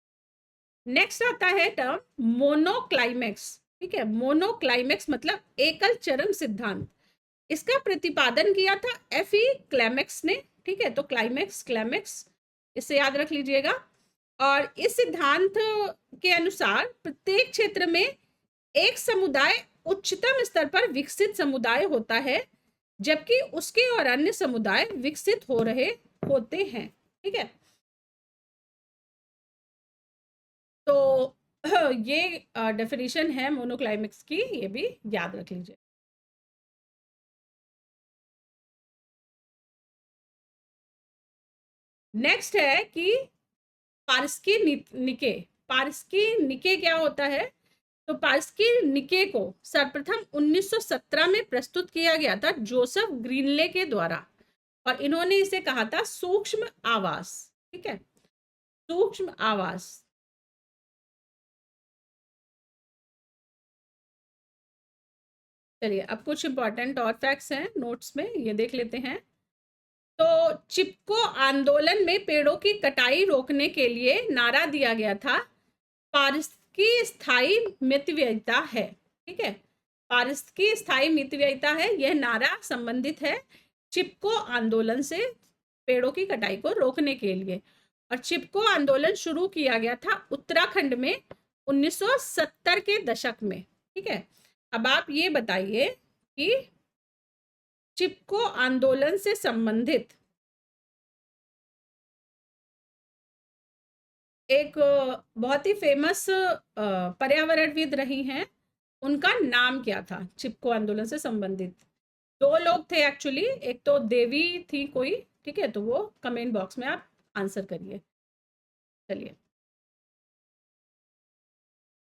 नेक्स्ट आता है टर्म मोनोक्लाइमेक्स, ठीक है। मोनोक्लाइमेक्स मतलब एकल चरम सिद्धांत। इसका प्रतिपादन किया था एफ ई क्लैमेक्स ने, ठीक है। तो क्लाइमेक्स क्लैमेक्स इसे याद रख लीजिएगा। और इस सिद्धांत के अनुसार प्रत्येक क्षेत्र में एक समुदाय उच्चतम स्तर पर विकसित समुदाय होता है, जबकि उसके और अन्य समुदाय विकसित हो रहे होते हैं, ठीक है। तो ये डेफिनेशन है मोनोक्लाइमेक्स की, ये भी याद रख लीजिए। नेक्स्ट है कि पारिस्थितिकी निके। पारिस्थितिकी निके क्या होता है, तो पारिस्थितिकी निके को सर्वप्रथम 1917 में प्रस्तुत किया गया था जोसेफ ग्रीनले के द्वारा, और इन्होंने इसे कहा था सूक्ष्म आवास, ठीक है, सूक्ष्म आवास। चलिए अब कुछ इंपॉर्टेंट और फैक्ट्स हैं नोट्स में, ये देख लेते हैं। तो चिपको आंदोलन में पेड़ों की कटाई रोकने के लिए नारा दिया गया था, पारिस्थितिकी स्थायी मितव्ययिता है, ठीक है। पारिस्थितिकी स्थायी मितव्ययिता है, यह नारा संबंधित है चिपको आंदोलन से, पेड़ों की कटाई को रोकने के लिए। और चिपको आंदोलन शुरू किया गया था उत्तराखंड में 1970 के दशक में, ठीक है। अब आप ये बताइए कि चिपको आंदोलन से संबंधित एक बहुत ही फेमस पर्यावरणविद रही हैं, उनका नाम क्या था चिपको आंदोलन से संबंधित। दो लोग थे एक्चुअली, एक तो देवी थी कोई, ठीक है, तो वो कमेंट बॉक्स में आप आंसर करिए। चलिए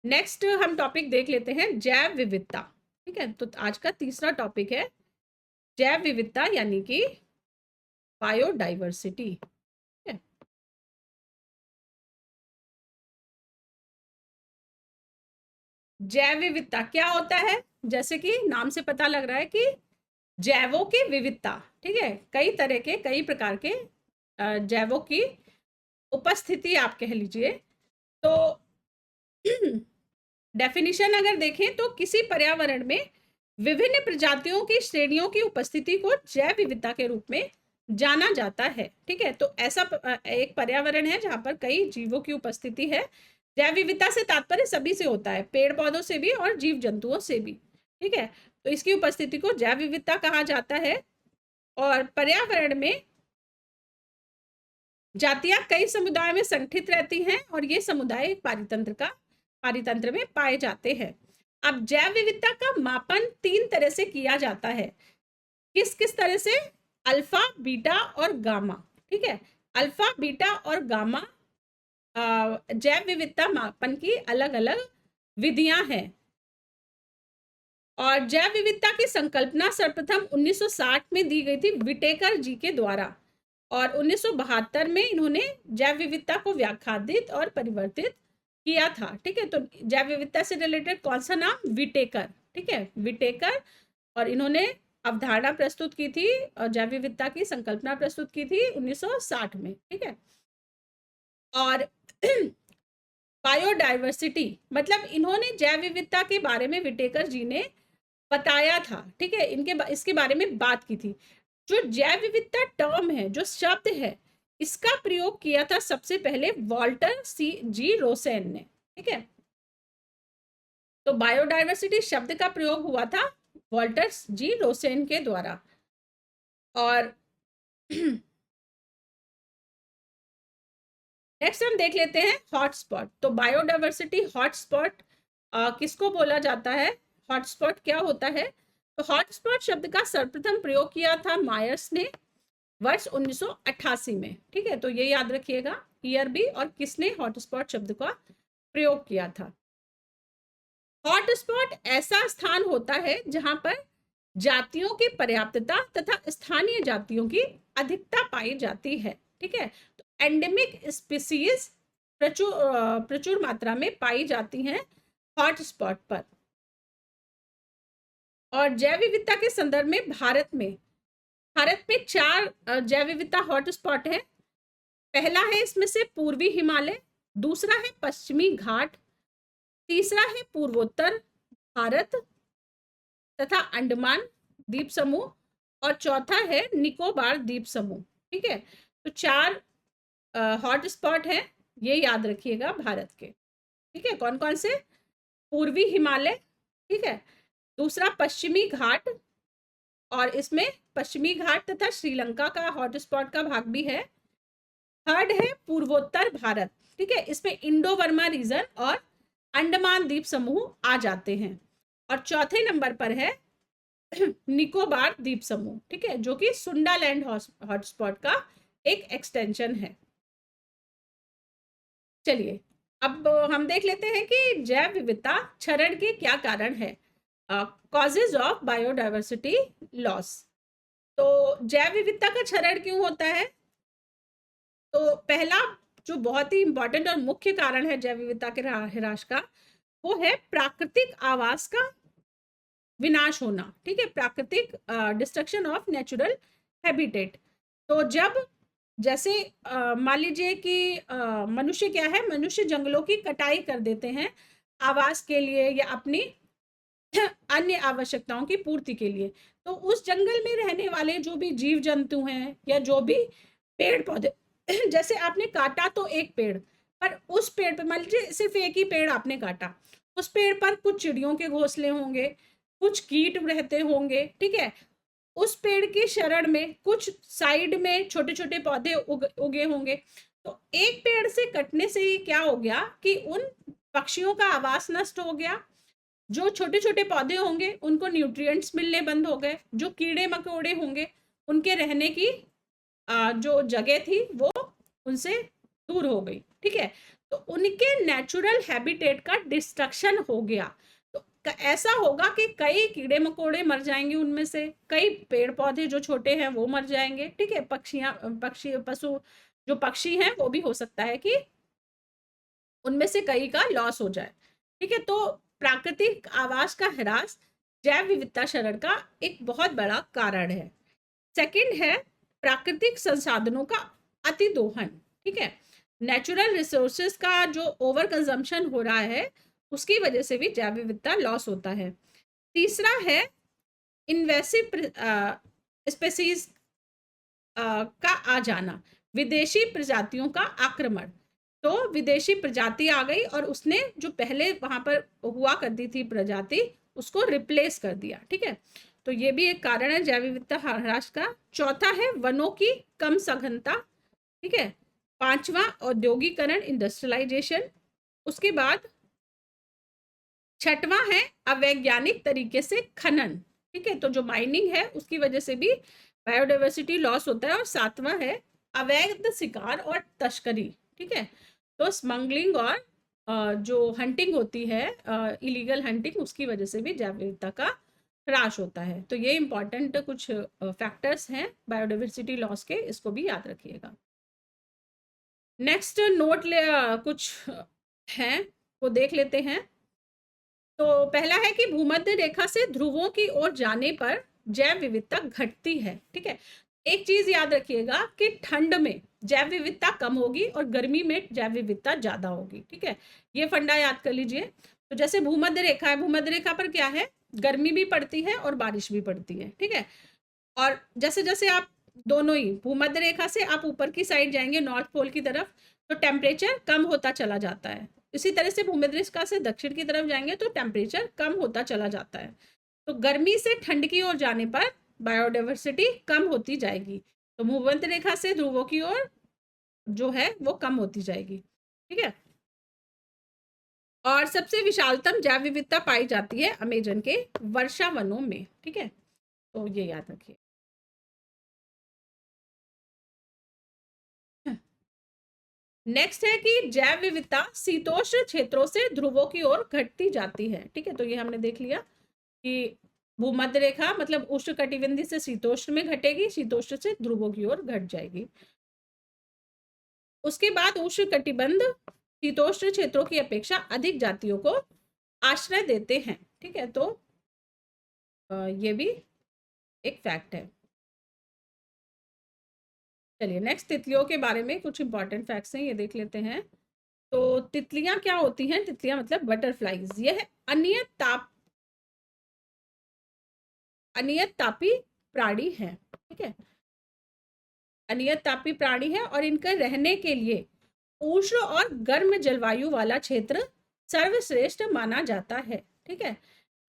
नेक्स्ट हम टॉपिक देख लेते हैं जैव विविधता, ठीक है। तो आज का तीसरा टॉपिक है जैव विविधता यानी कि बायोडाइवर्सिटी। जैव विविधता क्या होता है? जैसे कि नाम से पता लग रहा है कि जैवों की विविधता, ठीक है, कई तरह के, कई प्रकार के जैवों की उपस्थिति आप कह लीजिए। तो डेफिनेशन अगर देखें तो किसी पर्यावरण में विभिन्न प्रजातियों की श्रेणियों की उपस्थिति को जैव विविधता के रूप में जाना जाता है, ठीक है। तो ऐसा एक पर्यावरण है जहां पर कई जीवों की उपस्थिति है। जैव विविधता से तात्पर्य सभी से होता है, पेड़ पौधों से भी और जीव जंतुओं से भी, ठीक है। तो इसकी उपस्थिति को जैव विविधता कहा जाता है। और पर्यावरण में जातियां कई समुदायों में संगठित रहती हैं और ये समुदाय पारितंत्र में पाए जाते हैं। अब जैव विविधता का मापन 3 तरह से किया जाता है। किस किस तरह से? अल्फा, बीटा और गामा, ठीक है। अल्फा, बीटा और गामा जैव विविधता मापन की अलग अलग विधियां हैं। और जैव विविधता की संकल्पना सर्वप्रथम 1960 में दी गई थी विटेकर जी के द्वारा, और 1972 में इन्होंने जैव विविधता को व्याख्यादित और परिवर्तित किया था, ठीक है। तो जैव विविधता से रिलेटेड कौन सा नाम? विटेकर, ठीक है, विटेकर। और इन्होंने अवधारणा प्रस्तुत की थी और जैव विविधता की संकल्पना प्रस्तुत की थी 1960 में, ठीक है। और बायोडाइवर्सिटी मतलब इन्होंने जैव विविधता के बारे में विटेकर जी ने बताया था, ठीक है, इसके बारे में बात की थी। जो जैव विविधता टर्म है, जो शब्द है, इसका प्रयोग किया था सबसे पहले वॉल्टर जी रोसेन ने, ठीक है। तो बायोडाइवर्सिटी शब्द का प्रयोग हुआ था वॉल्टर जी रोसेन के द्वारा। और नेक्स्ट हम देख लेते हैं हॉटस्पॉट। तो बायोडाइवर्सिटी हॉटस्पॉट किसको बोला जाता है? हॉटस्पॉट क्या होता है? तो हॉटस्पॉट शब्द का सर्वप्रथम प्रयोग किया था मायर्स ने वर्ष 1988 में, ठीक है। तो ये याद रखिएगा ईयर भी और किसने हॉटस्पॉट शब्द का प्रयोग किया था। हॉटस्पॉट ऐसा स्थान होता है जहां पर जातियों की पर्याप्तता तथा स्थानीय जातियों की अधिकता पाई जाती है, ठीक है। तो एंडेमिक स्पीसीज प्रचुर मात्रा में पाई जाती हैं हॉटस्पॉट पर। और जैव विविधता के संदर्भ में भारत में 4 जैव विविधता हॉटस्पॉट है। पहला है इसमें से पूर्वी हिमालय, दूसरा है पश्चिमी घाट, तीसरा है पूर्वोत्तर भारत तथा अंडमान द्वीप समूह, और चौथा है निकोबार द्वीप समूह, ठीक है। तो 4 हॉटस्पॉट है, ये याद रखिएगा भारत के, ठीक है। कौन कौन से? पूर्वी हिमालय, ठीक है, दूसरा पश्चिमी घाट, और इसमें पश्चिमी घाट तथा श्रीलंका का हॉटस्पॉट का भाग भी है। थर्ड है पूर्वोत्तर भारत, ठीक है, इसमें इंडो बर्मा रीजन और अंडमान द्वीप समूह आ जाते हैं। और चौथे नंबर पर है निकोबार द्वीप समूह, ठीक है, जो कि सुंडालैंड हॉटस्पॉट का एक एक्सटेंशन है। चलिए अब हम देख लेते हैं कि जैव विविधता क्षरण के क्या कारण है, कॉजेज ऑफ बायोडाइवर्सिटी लॉस। तो जैव विविधता का क्षरण क्यों होता है? तो पहला जो बहुत ही इंपॉर्टेंट और मुख्य कारण है जैव विविधता के ह्रास का, वो है प्राकृतिक आवास का विनाश होना, ठीक है, प्राकृतिक डिस्ट्रक्शन ऑफ नेचुरल हैबिटेट। तो जब जैसे मान लीजिए कि मनुष्य क्या है, मनुष्य जंगलों की कटाई कर देते हैं आवास के लिए या अपनी अन्य आवश्यकताओं की पूर्ति के लिए। तो उस जंगल में रहने वाले जो भी जीव जंतु हैं या जो भी पेड़ पौधे जैसे आपने काटा तो एक पेड़, पर उस पेड़ पे मान लीजिए सिर्फ एक ही पेड़ आपने काटा, उस पेड़ पर कुछ चिड़ियों के घोंसले होंगे, कुछ कीट रहते होंगे, ठीक है। उस पेड़ की शरण में कुछ साइड में छोटे छोटे पौधे उगे होंगे। तो एक पेड़ से कटने से ही क्या हो गया कि उन पक्षियों का आवास नष्ट हो गया, जो छोटे छोटे पौधे होंगे उनको न्यूट्रिएंट्स मिलने बंद हो गए, जो कीड़े मकोड़े होंगे उनके रहने की जो जगह थी वो उनसे दूर हो गई, ठीक है। तो उनके नेचुरल हैबिटेट का डिस्ट्रक्शन हो गया। तो ऐसा होगा कि कई कीड़े मकोड़े मर जाएंगे, उनमें से कई पेड़ पौधे जो छोटे हैं वो मर जाएंगे, ठीक है। पशु जो पक्षी हैं वो भी हो सकता है कि उनमें से कई का लॉस हो जाए, ठीक है। तो प्राकृतिक आवास का ह्रास जैव विविधता क्षरण का एक बहुत बड़ा कारण है। सेकंड है प्राकृतिक संसाधनों का अतिदोहन, ठीक है, नेचुरल रिसोर्सेज का जो ओवर कंजम्पशन हो रहा है उसकी वजह से भी जैव विविधता लॉस होता है। तीसरा है इन्वेसिव स्पेसीज का आ जाना, विदेशी प्रजातियों का आक्रमण। तो विदेशी प्रजाति आ गई और उसने जो पहले वहां पर हुआ करती थी प्रजाति उसको रिप्लेस कर दिया, ठीक है, तो ये भी एक कारण है जैव विविधता ह्रास का। चौथा है वनों की कम सघनता, ठीक है। पांचवा औद्योगिकरण, इंडस्ट्रियलाइजेशन। उसके बाद छठवां है अवैज्ञानिक तरीके से खनन, ठीक है, तो जो माइनिंग है उसकी वजह से भी बायोडाइवर्सिटी लॉस होता है। और सातवां है अवैध शिकार और तस्करी, ठीक है, तो स्मगलिंग और जो हंटिंग होती है इलीगल हंटिंग, उसकी वजह से भी जैव विविधता का ह्रास होता है। तो ये इंपॉर्टेंट कुछ फैक्टर्स हैं बायोडाइवर्सिटी लॉस के, इसको भी याद रखिएगा। नेक्स्ट नोट कुछ हैं वो देख लेते हैं। तो पहला है कि भूमध्य रेखा से ध्रुवों की ओर जाने पर जैव विविधता घटती है, ठीक है। एक चीज याद रखिएगा कि ठंड में जैव विविधता कम होगी और गर्मी में जैव विविधता ज्यादा होगी, ठीक है, ये फंडा याद कर लीजिए। तो जैसे भूमध्य रेखा है, भूमध्य रेखा पर क्या है, गर्मी भी पड़ती है और बारिश भी पड़ती है, ठीक है। और जैसे जैसे आप दोनों ही भूमध्य रेखा से आप ऊपर की साइड जाएंगे नॉर्थ पोल की तरफ तो टेम्परेचर कम होता चला जाता है। इसी तरह से भूमध्य रेखा से दक्षिण की तरफ जाएंगे तो टेम्परेचर कम होता चला जाता है। तो गर्मी से ठंड की ओर जाने पर बायोडाइवर्सिटी कम होती जाएगी। तो भूमध्य रेखा से ध्रुवों की ओर जो है वो कम होती जाएगी, ठीक है। और सबसे विशालतम जैव विविधता पाई जाती है अमेजन के वर्षा वनों में, ठीक है, तो ये याद रखिए। नेक्स्ट है कि जैव विविधता शीतोष्ण क्षेत्रों से ध्रुवों की ओर घटती जाती है, ठीक है, तो ये हमने देख लिया कि भूमध्य रेखा मतलब उष्णकटिबंधीय से शीतोष्ण में घटेगी, शीतोष्ण से ध्रुवों की ओर घट जाएगी। उसके बाद उष्णकटिबंध शीतोष्ण क्षेत्रों की अपेक्षा अधिक जातियों को आश्रय देते हैं, ठीक है, तो ये भी एक फैक्ट है। चलिए नेक्स्ट तितलियों के बारे में कुछ इंपॉर्टेंट फैक्ट्स हैं, ये देख लेते हैं। तो तितलियां क्या होती हैं, तितलियां मतलब बटरफ्लाईज, ये है अनियत तापी प्राणी है, ठीक है, अनियत तापी प्राणी है और इनके रहने के लिए उष्ण और गर्म जलवायु वाला क्षेत्र सर्वश्रेष्ठ माना जाता है, ठीक है।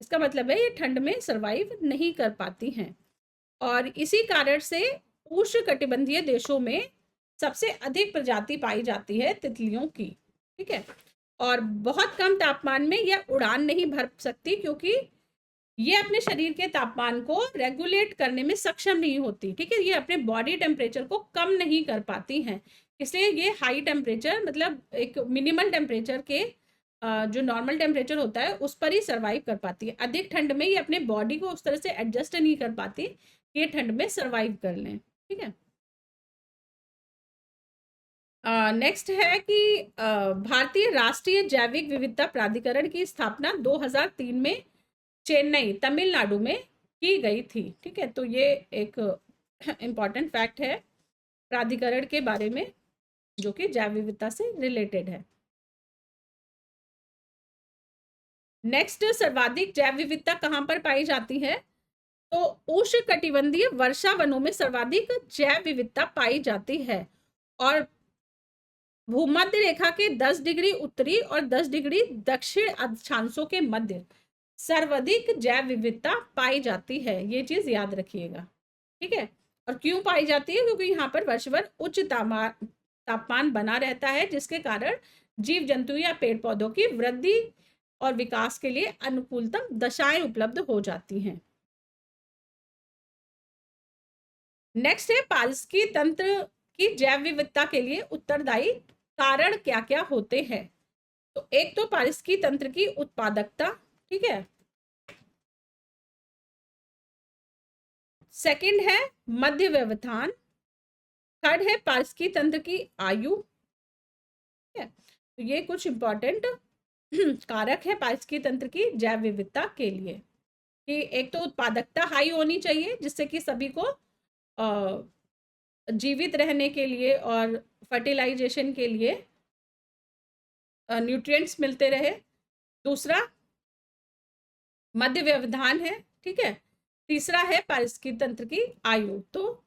इसका मतलब है ये ठंड में सरवाइव नहीं कर पाती हैं और इसी कारण से उष्णकटिबंधीय देशों में सबसे अधिक प्रजाति पाई जाती है तितलियों की, ठीक है। और बहुत कम तापमान में यह उड़ान नहीं भर सकती क्योंकि ये अपने शरीर के तापमान को रेगुलेट करने में सक्षम नहीं होती, ठीक है, ये अपने बॉडी टेम्परेचर को कम नहीं कर पाती हैं, इसलिए ये हाई टेम्परेचर मतलब एक मिनिमल टेम्परेचर के जो नॉर्मल टेम्परेचर होता है उस पर ही सर्वाइव कर पाती है। अधिक ठंड में ये अपने बॉडी को उस तरह से एडजस्ट नहीं कर पाती कि ये ठंड में सर्वाइव कर लें, ठीक है। नेक्स्ट है कि भारतीय राष्ट्रीय जैविक विविधता प्राधिकरण की स्थापना 2003 में चेन्नई तमिलनाडु में की गई थी, ठीक है, तो ये एक इम्पॉर्टेंट फैक्ट है प्राधिकरण के बारे में जो कि जैव विविधता से रिलेटेड है। नेक्स्ट सर्वाधिक जैव विविधता कहां पर पाई जाती है, तो उष्णकटिबंधीय वर्षा वनों में सर्वाधिक जैव विविधता पाई जाती है और भूमध्य रेखा के 10 डिग्री उत्तरी और 10 डिग्री दक्षिण अक्षांशों के मध्य सर्वाधिक जैव विविधता पाई जाती है, ये चीज याद रखिएगा, ठीक है। और क्यों पाई जाती है, क्योंकि यहाँ पर वर्ष भर उच्च तापमान बना रहता है जिसके कारण जीव जंतु या पेड़ पौधों की वृद्धि और विकास के लिए अनुकूलतम दशाएं उपलब्ध हो जाती हैं। नेक्स्ट है पारिस्थितिकी तंत्र की जैव विविधता के लिए उत्तरदायी कारण क्या क्या होते हैं। तो एक तो पारिस्थितिकी तंत्र की उत्पादकता, ठीक है, सेकंड है मध्य व्यवधान, थर्ड है पारिस्थितिकी तंत्र की आयु, ठीक है, तो ये कुछ इंपॉर्टेंट कारक है पारिस्थितिकी तंत्र की जैव विविधता के लिए, कि एक तो उत्पादकता हाई होनी चाहिए जिससे कि सभी को जीवित रहने के लिए और फर्टिलाइजेशन के लिए न्यूट्रिएंट्स मिलते रहे। दूसरा मध्य व्यवधान है, ठीक है। तीसरा है पारिस्थितिकी तंत्र की आयु, तो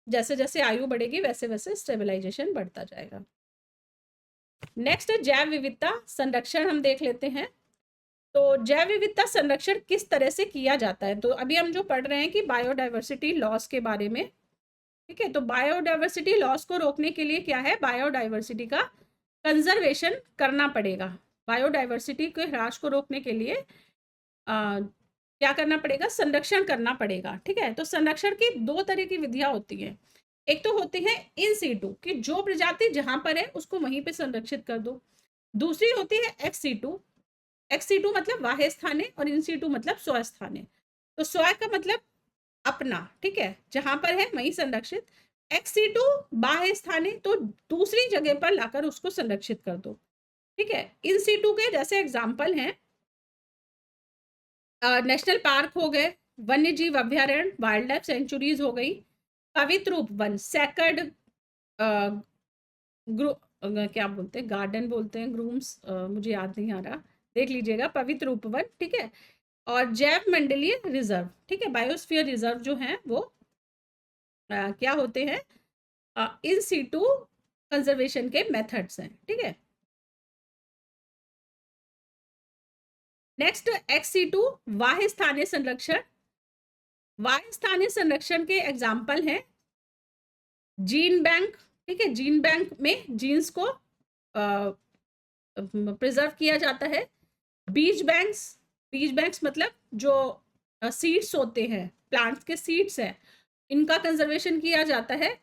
जैसे जैसे आयु बढ़ेगी वैसे वैसे स्टेबलाइजेशन बढ़ता जाएगा। नेक्स्ट जैव विविधता संरक्षण हम देख लेते हैं। तो जैव विविधता संरक्षण किस तरह से किया जाता है, तो अभी हम जो पढ़ रहे हैं कि बायोडाइवर्सिटी लॉस के बारे में, ठीक है। तो बायोडाइवर्सिटी लॉस को रोकने के लिए क्या है, बायोडाइवर्सिटी का कंजर्वेशन करना पड़ेगा। बायोडाइवर्सिटी के ह्रास को रोकने के लिए क्या करना पड़ेगा, संरक्षण करना पड़ेगा, ठीक है। तो संरक्षण की दो तरह की विधियां होती हैं। एक तो होती है इन सीटू, कि जो प्रजाति जहां पर है उसको वहीं पे संरक्षित कर दो। दूसरी होती है एक्स सीटू। एक्स सीटू मतलब बाह्य स्थाने और इन सीटू मतलब स्व स्थाने। तो स्व का मतलब अपना, ठीक है, जहां पर है वहीं संरक्षित। एक्स सीटू बाह्य स्थाने, तो दूसरी जगह पर लाकर उसको संरक्षित कर दो, ठीक है। इन सीटू के जैसे एग्जाम्पल हैं नेशनल पार्क हो गए, वन्य जीव अभ्यारण्य, वाइल्ड लाइफ सेंचुरीज हो गई, पवित्र उपवन सैकर्ड क्या बोलते हैं, गार्डन बोलते हैं, ग्रूम्स, मुझे याद नहीं आ रहा, देख लीजिएगा, पवित्र उपवन, ठीक है। और जैव मंडलीय रिजर्व, ठीक है, बायोस्फीयर रिजर्व जो है वो क्या होते हैं, इन सीटू कंजर्वेशन के मेथड्स हैं, ठीक है। नेक्स्ट एक्स सीटू बाह्य स्थानीय संरक्षण। बाह्य स्थानीय संरक्षण के एग्जाम्पल हैं जीन बैंक, ठीक है, जीन बैंक में जीन्स को प्रिजर्व किया जाता है। बीज बैंक्स, बीज बैंक्स मतलब जो सीड्स होते हैं, प्लांट्स के सीड्स हैं, इनका कंजर्वेशन किया जाता है।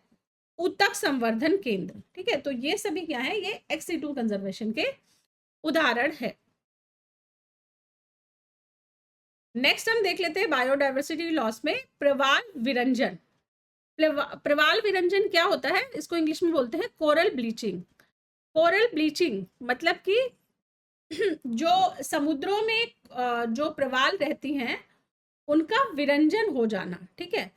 ऊतक संवर्धन केंद्र, ठीक है। तो ये सभी क्या है, ये एक्स सीटू कंजर्वेशन के उदाहरण है। नेक्स्ट हम देख लेते हैं बायोडाइवर्सिटी लॉस में प्रवाल विरंजन। प्रवाल विरंजन क्या होता है, इसको इंग्लिश में बोलते हैं कोरल ब्लीचिंग। कोरल ब्लीचिंग मतलब कि जो समुद्रों में जो प्रवाल रहती हैं उनका विरंजन हो जाना, ठीक है।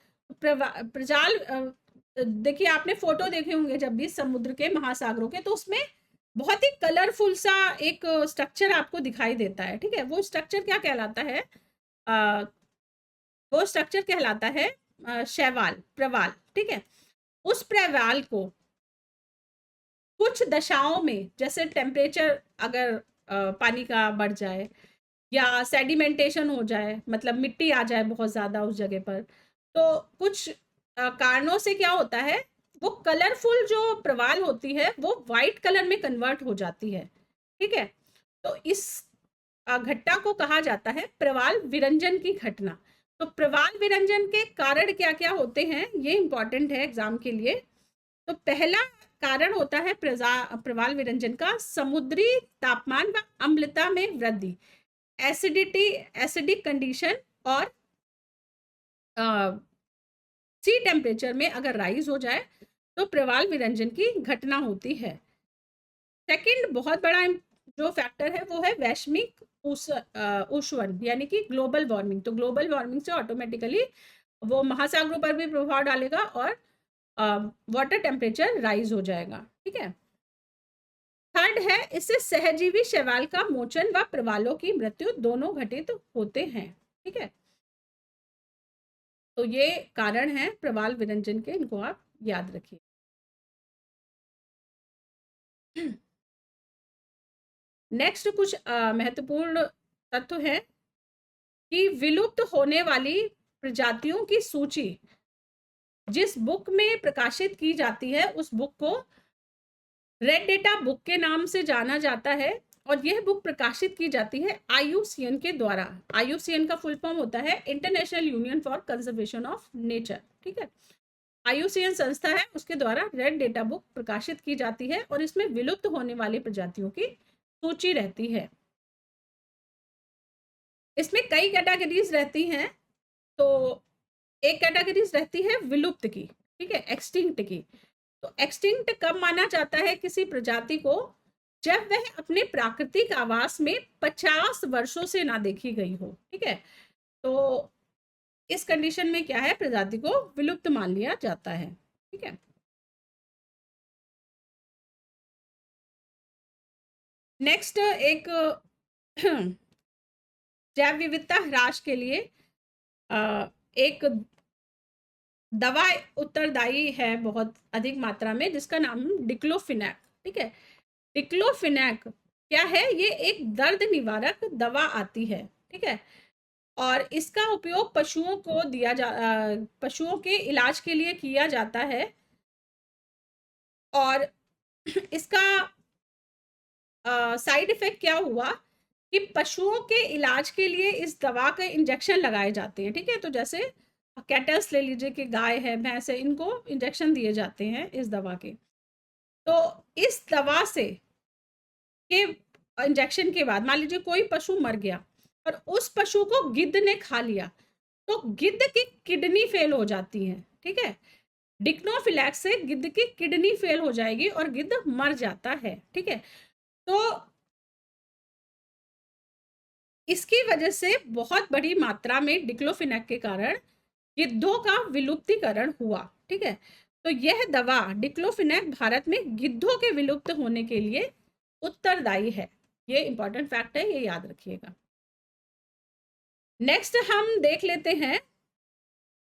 प्रजाल देखिए, आपने फोटो देखे होंगे जब भी समुद्र के, महासागरों के, तो उसमें बहुत ही कलरफुल सा एक स्ट्रक्चर आपको दिखाई देता है, ठीक है। वो स्ट्रक्चर क्या कहलाता है, वो स्ट्रक्चर कहलाता है शैवाल, प्रवाल, ठीक है। उस प्रवाल को कुछ दशाओं में, जैसे टेम्परेचर अगर पानी का बढ़ जाए या सेडिमेंटेशन हो जाए, मतलब मिट्टी आ जाए बहुत ज्यादा उस जगह पर, तो कुछ कारणों से क्या होता है, वो कलरफुल जो प्रवाल होती है वो वाइट कलर में कन्वर्ट हो जाती है, ठीक है। तो इस घटना को कहा जाता है प्रवाल विरंजन की घटना। तो प्रवाल विरंजन के कारण क्या क्या होते हैं, ये इंपॉर्टेंट है एग्जाम के लिए। तो पहला कारण होता है प्रवाल विरंजन का समुद्री तापमान व अम्लता में वृद्धि, एसिडिटी, एसिडिक कंडीशन और सी टेम्परेचर में अगर राइज हो जाए तो प्रवाल विरंजन की घटना होती है। सेकंड बहुत बड़ा जो फैक्टर है वो है वैश्विक उष्णन, यानी कि ग्लोबल वार्मिंग। तो ग्लोबल वार्मिंग से ऑटोमेटिकली वो महासागरों पर भी प्रभाव डालेगा और वाटर टेम्परेचर राइज हो जाएगा, ठीक है। थर्ड है, इससे सहजीवी शैवाल का मोचन व प्रवालों की मृत्यु दोनों घटित होते हैं, ठीक है। तो ये कारण है प्रवाल विरंजन के, इनको आप याद रखिए। नेक्स्ट कुछ महत्वपूर्ण तथ्य है कि विलुप्त होने वाली प्रजातियों की सूची जिस बुक में प्रकाशित की जाती है उस बुक को रेड डेटा बुक के नाम से जाना जाता है, और यह बुक प्रकाशित की जाती है IUCN के द्वारा। IUCN का फुल फॉर्म होता है international union for conservation of nature, ठीक है। IUCN संस्था है, उसके द्वारा रेड डेटा बुक प्रकाशित की जाती है और इसमें विलुप्त होने वाली प्रजातियों की सूची रहती है। इसमें कई कैटेगरीज रहती हैं। तो एक कैटेगरीज रहती है विलुप्त की, ठीक है, एक्सटिंक्ट की। तो एक्सटिंक्ट कब माना जाता है किसी प्रजाति को, जब वह अपने प्राकृतिक आवास में 50 वर्षों से ना देखी गई हो। ठीक है, तो इस कंडीशन में क्या है, प्रजाति को विलुप्त मान लिया जाता है। ठीक है, नेक्स्ट एक जैव विविधता ह्रास के लिए एक दवा उत्तरदायी है बहुत अधिक मात्रा में, जिसका नाम डिक्लोफिनैक। ठीक है, डिक्लोफिनैक क्या है, ये एक दर्द निवारक दवा आती है। ठीक है, और इसका उपयोग पशुओं को पशुओं के इलाज के लिए किया जाता है। और इसका साइड इफेक्ट क्या हुआ कि पशुओं के इलाज के लिए इस दवा के इंजेक्शन लगाए जाते हैं। ठीक है, तो जैसे कैटल्स ले लीजिए कि गाय है, भैंस है, इनको इंजेक्शन दिए जाते हैं इस दवा के। तो इस दवा से के इंजेक्शन के बाद मान लीजिए कोई पशु मर गया और उस पशु को गिद्ध ने खा लिया, तो गिद्ध की किडनी फेल हो जाती है। ठीक है, डिक्लोफिनैक से गिद्ध की किडनी फेल हो जाएगी और गिद्ध मर जाता है। ठीक है, तो इसकी वजह से बहुत बड़ी मात्रा में डिक्लोफिनैक के कारण गिद्धों का विलुप्तीकरण हुआ। ठीक है, तो यह दवा डिक्लोफिनैक भारत में गिद्धों के विलुप्त होने के लिए उत्तरदायी है। ये इंपॉर्टेंट फैक्ट है, ये याद रखिएगा। नेक्स्ट हम देख लेते हैं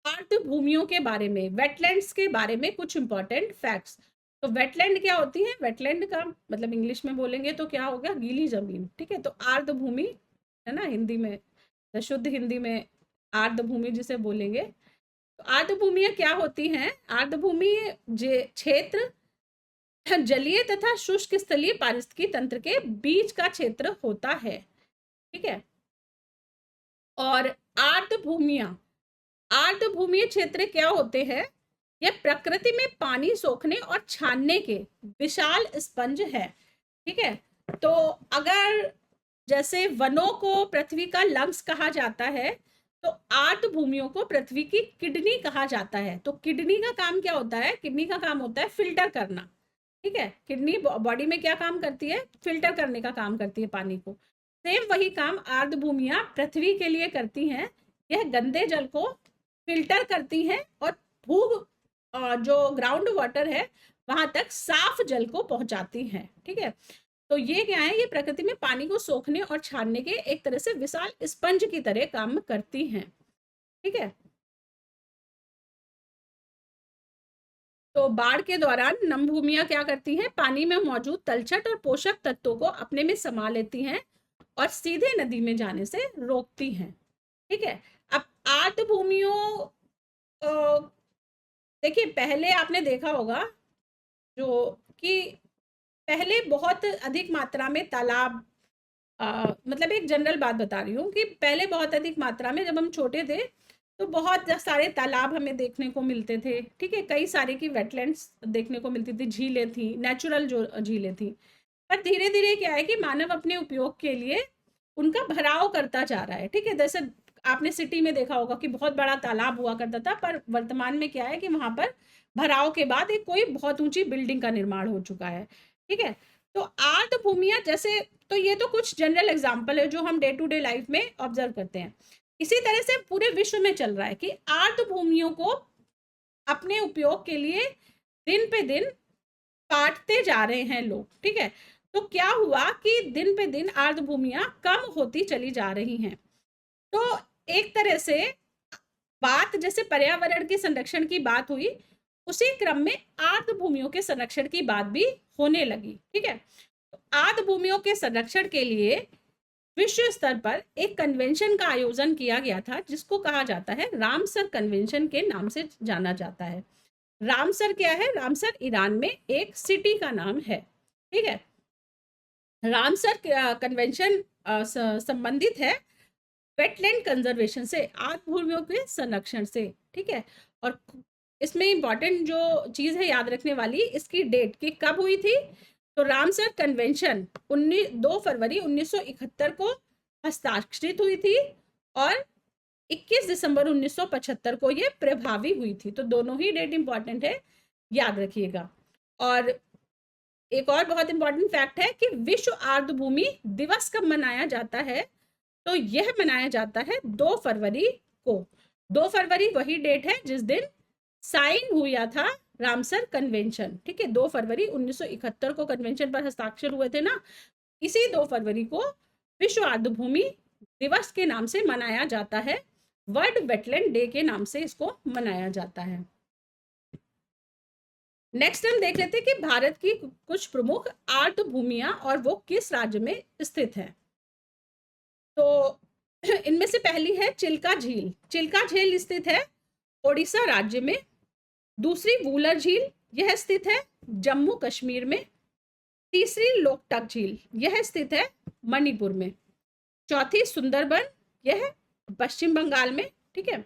आर्द्र भूमियों के बारे में, वेटलैंड्स के बारे में कुछ इंपॉर्टेंट फैक्ट्स। तो वेटलैंड क्या होती है, वेटलैंड का मतलब इंग्लिश में बोलेंगे तो क्या होगा, गीली जमीन। ठीक है, तो आर्द्र भूमि है ना हिंदी में, शुद्ध हिंदी में आर्द्र भूमि जिसे बोलेंगे। तो आर्द्र भूमियां क्या होती हैं, आर्द्र भूमि क्षेत्र जलीय तथा शुष्क स्थलीय पारिस्थितिकी तंत्र के बीच का क्षेत्र होता है। ठीक है, और आर्द्र भूमिय क्षेत्र क्या होते हैं, यह प्रकृति में पानी सोखने और छानने के विशाल स्पंज है। ठीक है, तो अगर जैसे वनों को पृथ्वी का लंग्स कहा जाता है, तो आर्द्र भूमियों को पृथ्वी की किडनी कहा जाता है। तो किडनी का काम क्या होता है, किडनी का काम होता है फिल्टर करना। ठीक है, किडनी बॉडी में क्या काम करती है, फिल्टर करने का काम करती है पानी को। सेम वही काम आर्द्र भूमियां पृथ्वी के लिए करती हैं। यह गंदे जल को फिल्टर करती हैं और भू जो ग्राउंड वाटर है वहां तक साफ जल को पहुंचाती हैं। ठीक है, तो ये क्या है, ये प्रकृति में पानी को सोखने और छानने के एक तरह से विशाल स्पंज की तरह काम करती हैं। ठीक है, तो बाढ़ के दौरान नम भूमियां क्या करती हैं, पानी में मौजूद तलछट और पोषक तत्वों को अपने में समा लेती हैं और सीधे नदी में जाने से रोकती हैं। ठीक है, अब आर्द्र भूमियों देखिए पहले आपने देखा होगा जो कि पहले बहुत अधिक मात्रा में तालाब, मतलब एक जनरल बात बता रही हूँ कि पहले बहुत अधिक मात्रा में जब हम छोटे थे तो बहुत सारे तालाब हमें देखने को मिलते थे। ठीक है, कई सारे की वेटलैंड्स देखने को मिलती थी, झीलें थी, नेचुरल जो झीलें थी। पर धीरे धीरे क्या है कि मानव अपने उपयोग के लिए उनका भराव करता जा रहा है। ठीक है, जैसे आपने सिटी में देखा होगा कि बहुत बड़ा तालाब हुआ करता था, पर वर्तमान में क्या है कि वहां पर भराव के बाद एक कोई बहुत ऊंची बिल्डिंग का निर्माण हो चुका है। ठीक है, तो आर्द्र भूमियां जैसे, तो ये तो कुछ जनरल एग्जांपल है जो हम डे टू डे लाइफ में ऑब्जर्व करते हैं। इसी तरह से पूरे विश्व में चल रहा है कि आर्द्र भूमियों को अपने उपयोग के लिए दिन पे दिन काटते जा रहे हैं लोग। ठीक है, तो क्या हुआ कि दिन पे दिन आर्द्र भूमियां कम होती चली जा रही हैं। तो एक तरह से बात जैसे पर्यावरण के संरक्षण की बात हुई, उसी क्रम में आर्द्र भूमियों के संरक्षण की बात भी होने लगी। ठीक है, तो आर्द्र भूमियों के संरक्षण के लिए विश्व स्तर पर एक कन्वेंशन का आयोजन किया गया था, जिसको कहा जाता है रामसर कन्वेंशन के नाम से जाना जाता है। रामसर क्या है, रामसर ईरान में एक सिटी का नाम है। ठीक है, रामसर कन्वेंशन संबंधित है वेटलैंड कंजर्वेशन से, आर्द्र भूमियों के संरक्षण से। ठीक है, और इसमें इंपॉर्टेंट जो चीज है याद रखने वाली, इसकी डेट की कब हुई थी। तो रामसर कन्वेंशन 2 फरवरी 1971 को हस्ताक्षरित हुई थी और 21 दिसंबर 1975 को ये प्रभावी हुई थी। तो दोनों ही डेट इंपॉर्टेंट है, याद रखिएगा। और एक और बहुत इंपॉर्टेंट फैक्ट है कि विश्व आर्द्रभूमि दिवस कब मनाया जाता है, तो यह मनाया जाता है 2 फरवरी को। 2 फरवरी वही डेट है जिस दिन साइन हुआ था रामसर कन्वेंशन, ठीक है। 2 फरवरी 1971 को कन्वेंशन पर हस्ताक्षर हुए थे ना, इसी 2 फरवरी को विश्व आर्द्रभूमि दिवस के नाम से मनाया जाता है, वर्ल्ड वेटलैंड डे के नाम से इसको मनाया जाता है। नेक्स्ट हम देख लेते हैं कि भारत की कुछ प्रमुख आर्द्रभूमियां और वो किस राज्य में स्थित है। तो इनमें से पहली है चिल्का झील। चिल्का झील स्थित है ओडिशा राज्य में। दूसरी वूलर झील, यह स्थित है जम्मू कश्मीर में। तीसरी लोकटक झील, यह स्थित है मणिपुर में। चौथी सुंदरबन, यह पश्चिम बंगाल में, ठीक है।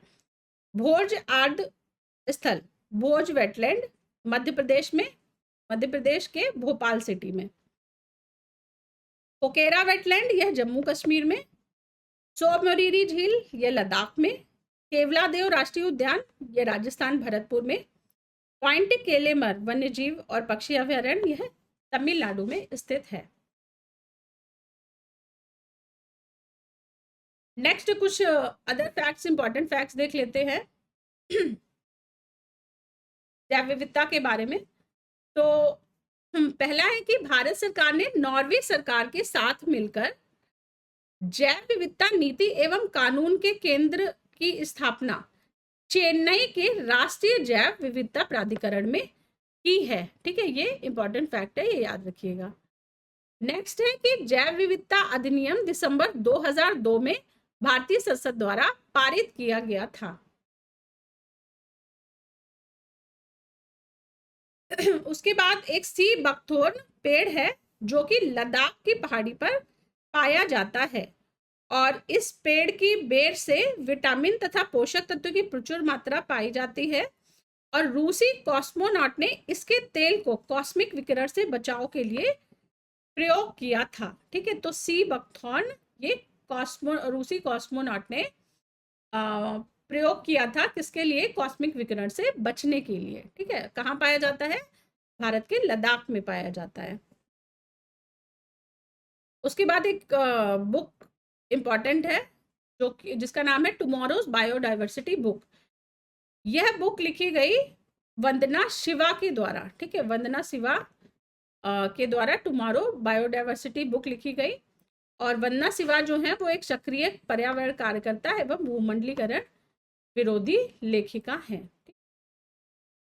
भोज आर्द्र स्थल, भोज वेटलैंड मध्य प्रदेश में, मध्य प्रदेश के भोपाल सिटी में। पोकेरा वेटलैंड, यह जम्मू कश्मीर में। सोमरीरी झील, यह लद्दाख में। केवलादेव राष्ट्रीय उद्यान, यह राजस्थान भरतपुर में। पॉइंट केलेमर वन्यजीव और पक्षी अभयारण्य, यह तमिलनाडु में स्थित है। नेक्स्ट कुछ अदर फैक्ट्स, इंपॉर्टेंट फैक्ट्स देख लेते हैं जैव विविधता के बारे में। तो पहला है कि भारत सरकार ने नॉर्वे सरकार के साथ मिलकर जैव विविधता नीति एवं कानून के केंद्र की स्थापना चेन्नई के राष्ट्रीय जैव विविधता प्राधिकरण में की है, ठीक है। ये इंपॉर्टेंट फैक्ट है, ये याद रखिएगा। नेक्स्ट है कि जैव विविधता अधिनियम दिसंबर 2002 में भारतीय संसद द्वारा पारित किया गया था। उसके बाद एक सी बकथोर्न पेड़ है जो कि लद्दाख की पहाड़ी पर पाया जाता है और इस पेड़ की बेर से विटामिन तथा पोषक तत्व की प्रचुर मात्रा पाई जाती है और रूसी कॉस्मोनॉट ने इसके तेल को कॉस्मिक विकिरण से बचाव के लिए प्रयोग किया था, ठीक है। तो सी बकथॉर्न ये रूसी कॉस्मोनॉट ने प्रयोग किया था किसके लिए, कॉस्मिक विकिरण से बचने के लिए, ठीक है। कहाँ पाया जाता है, भारत के लद्दाख में पाया जाता है। उसके बाद एक बुक इंपॉर्टेंट है जो जिसका नाम है टुमारोज बायोडाइवर्सिटी बुक। यह बुक लिखी गई वंदना शिवा के द्वारा, ठीक है। वंदना शिवा के द्वारा टुमारो बायोडाइवर्सिटी बुक लिखी गई और वंदना शिवा जो है वो एक सक्रिय पर्यावरण कार्यकर्ता एवं भूमंडलीकरण विरोधी लेखिका है।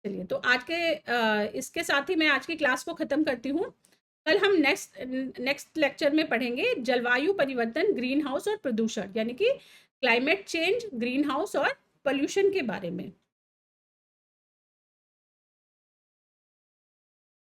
चलिए, तो आज के इसके साथ ही मैं आज की क्लास को खत्म करती हूँ। कल हम नेक्स्ट लेक्चर में पढ़ेंगे जलवायु परिवर्तन, ग्रीन हाउस और प्रदूषण, यानी कि क्लाइमेट चेंज, ग्रीन हाउस और पोल्यूशन के बारे में।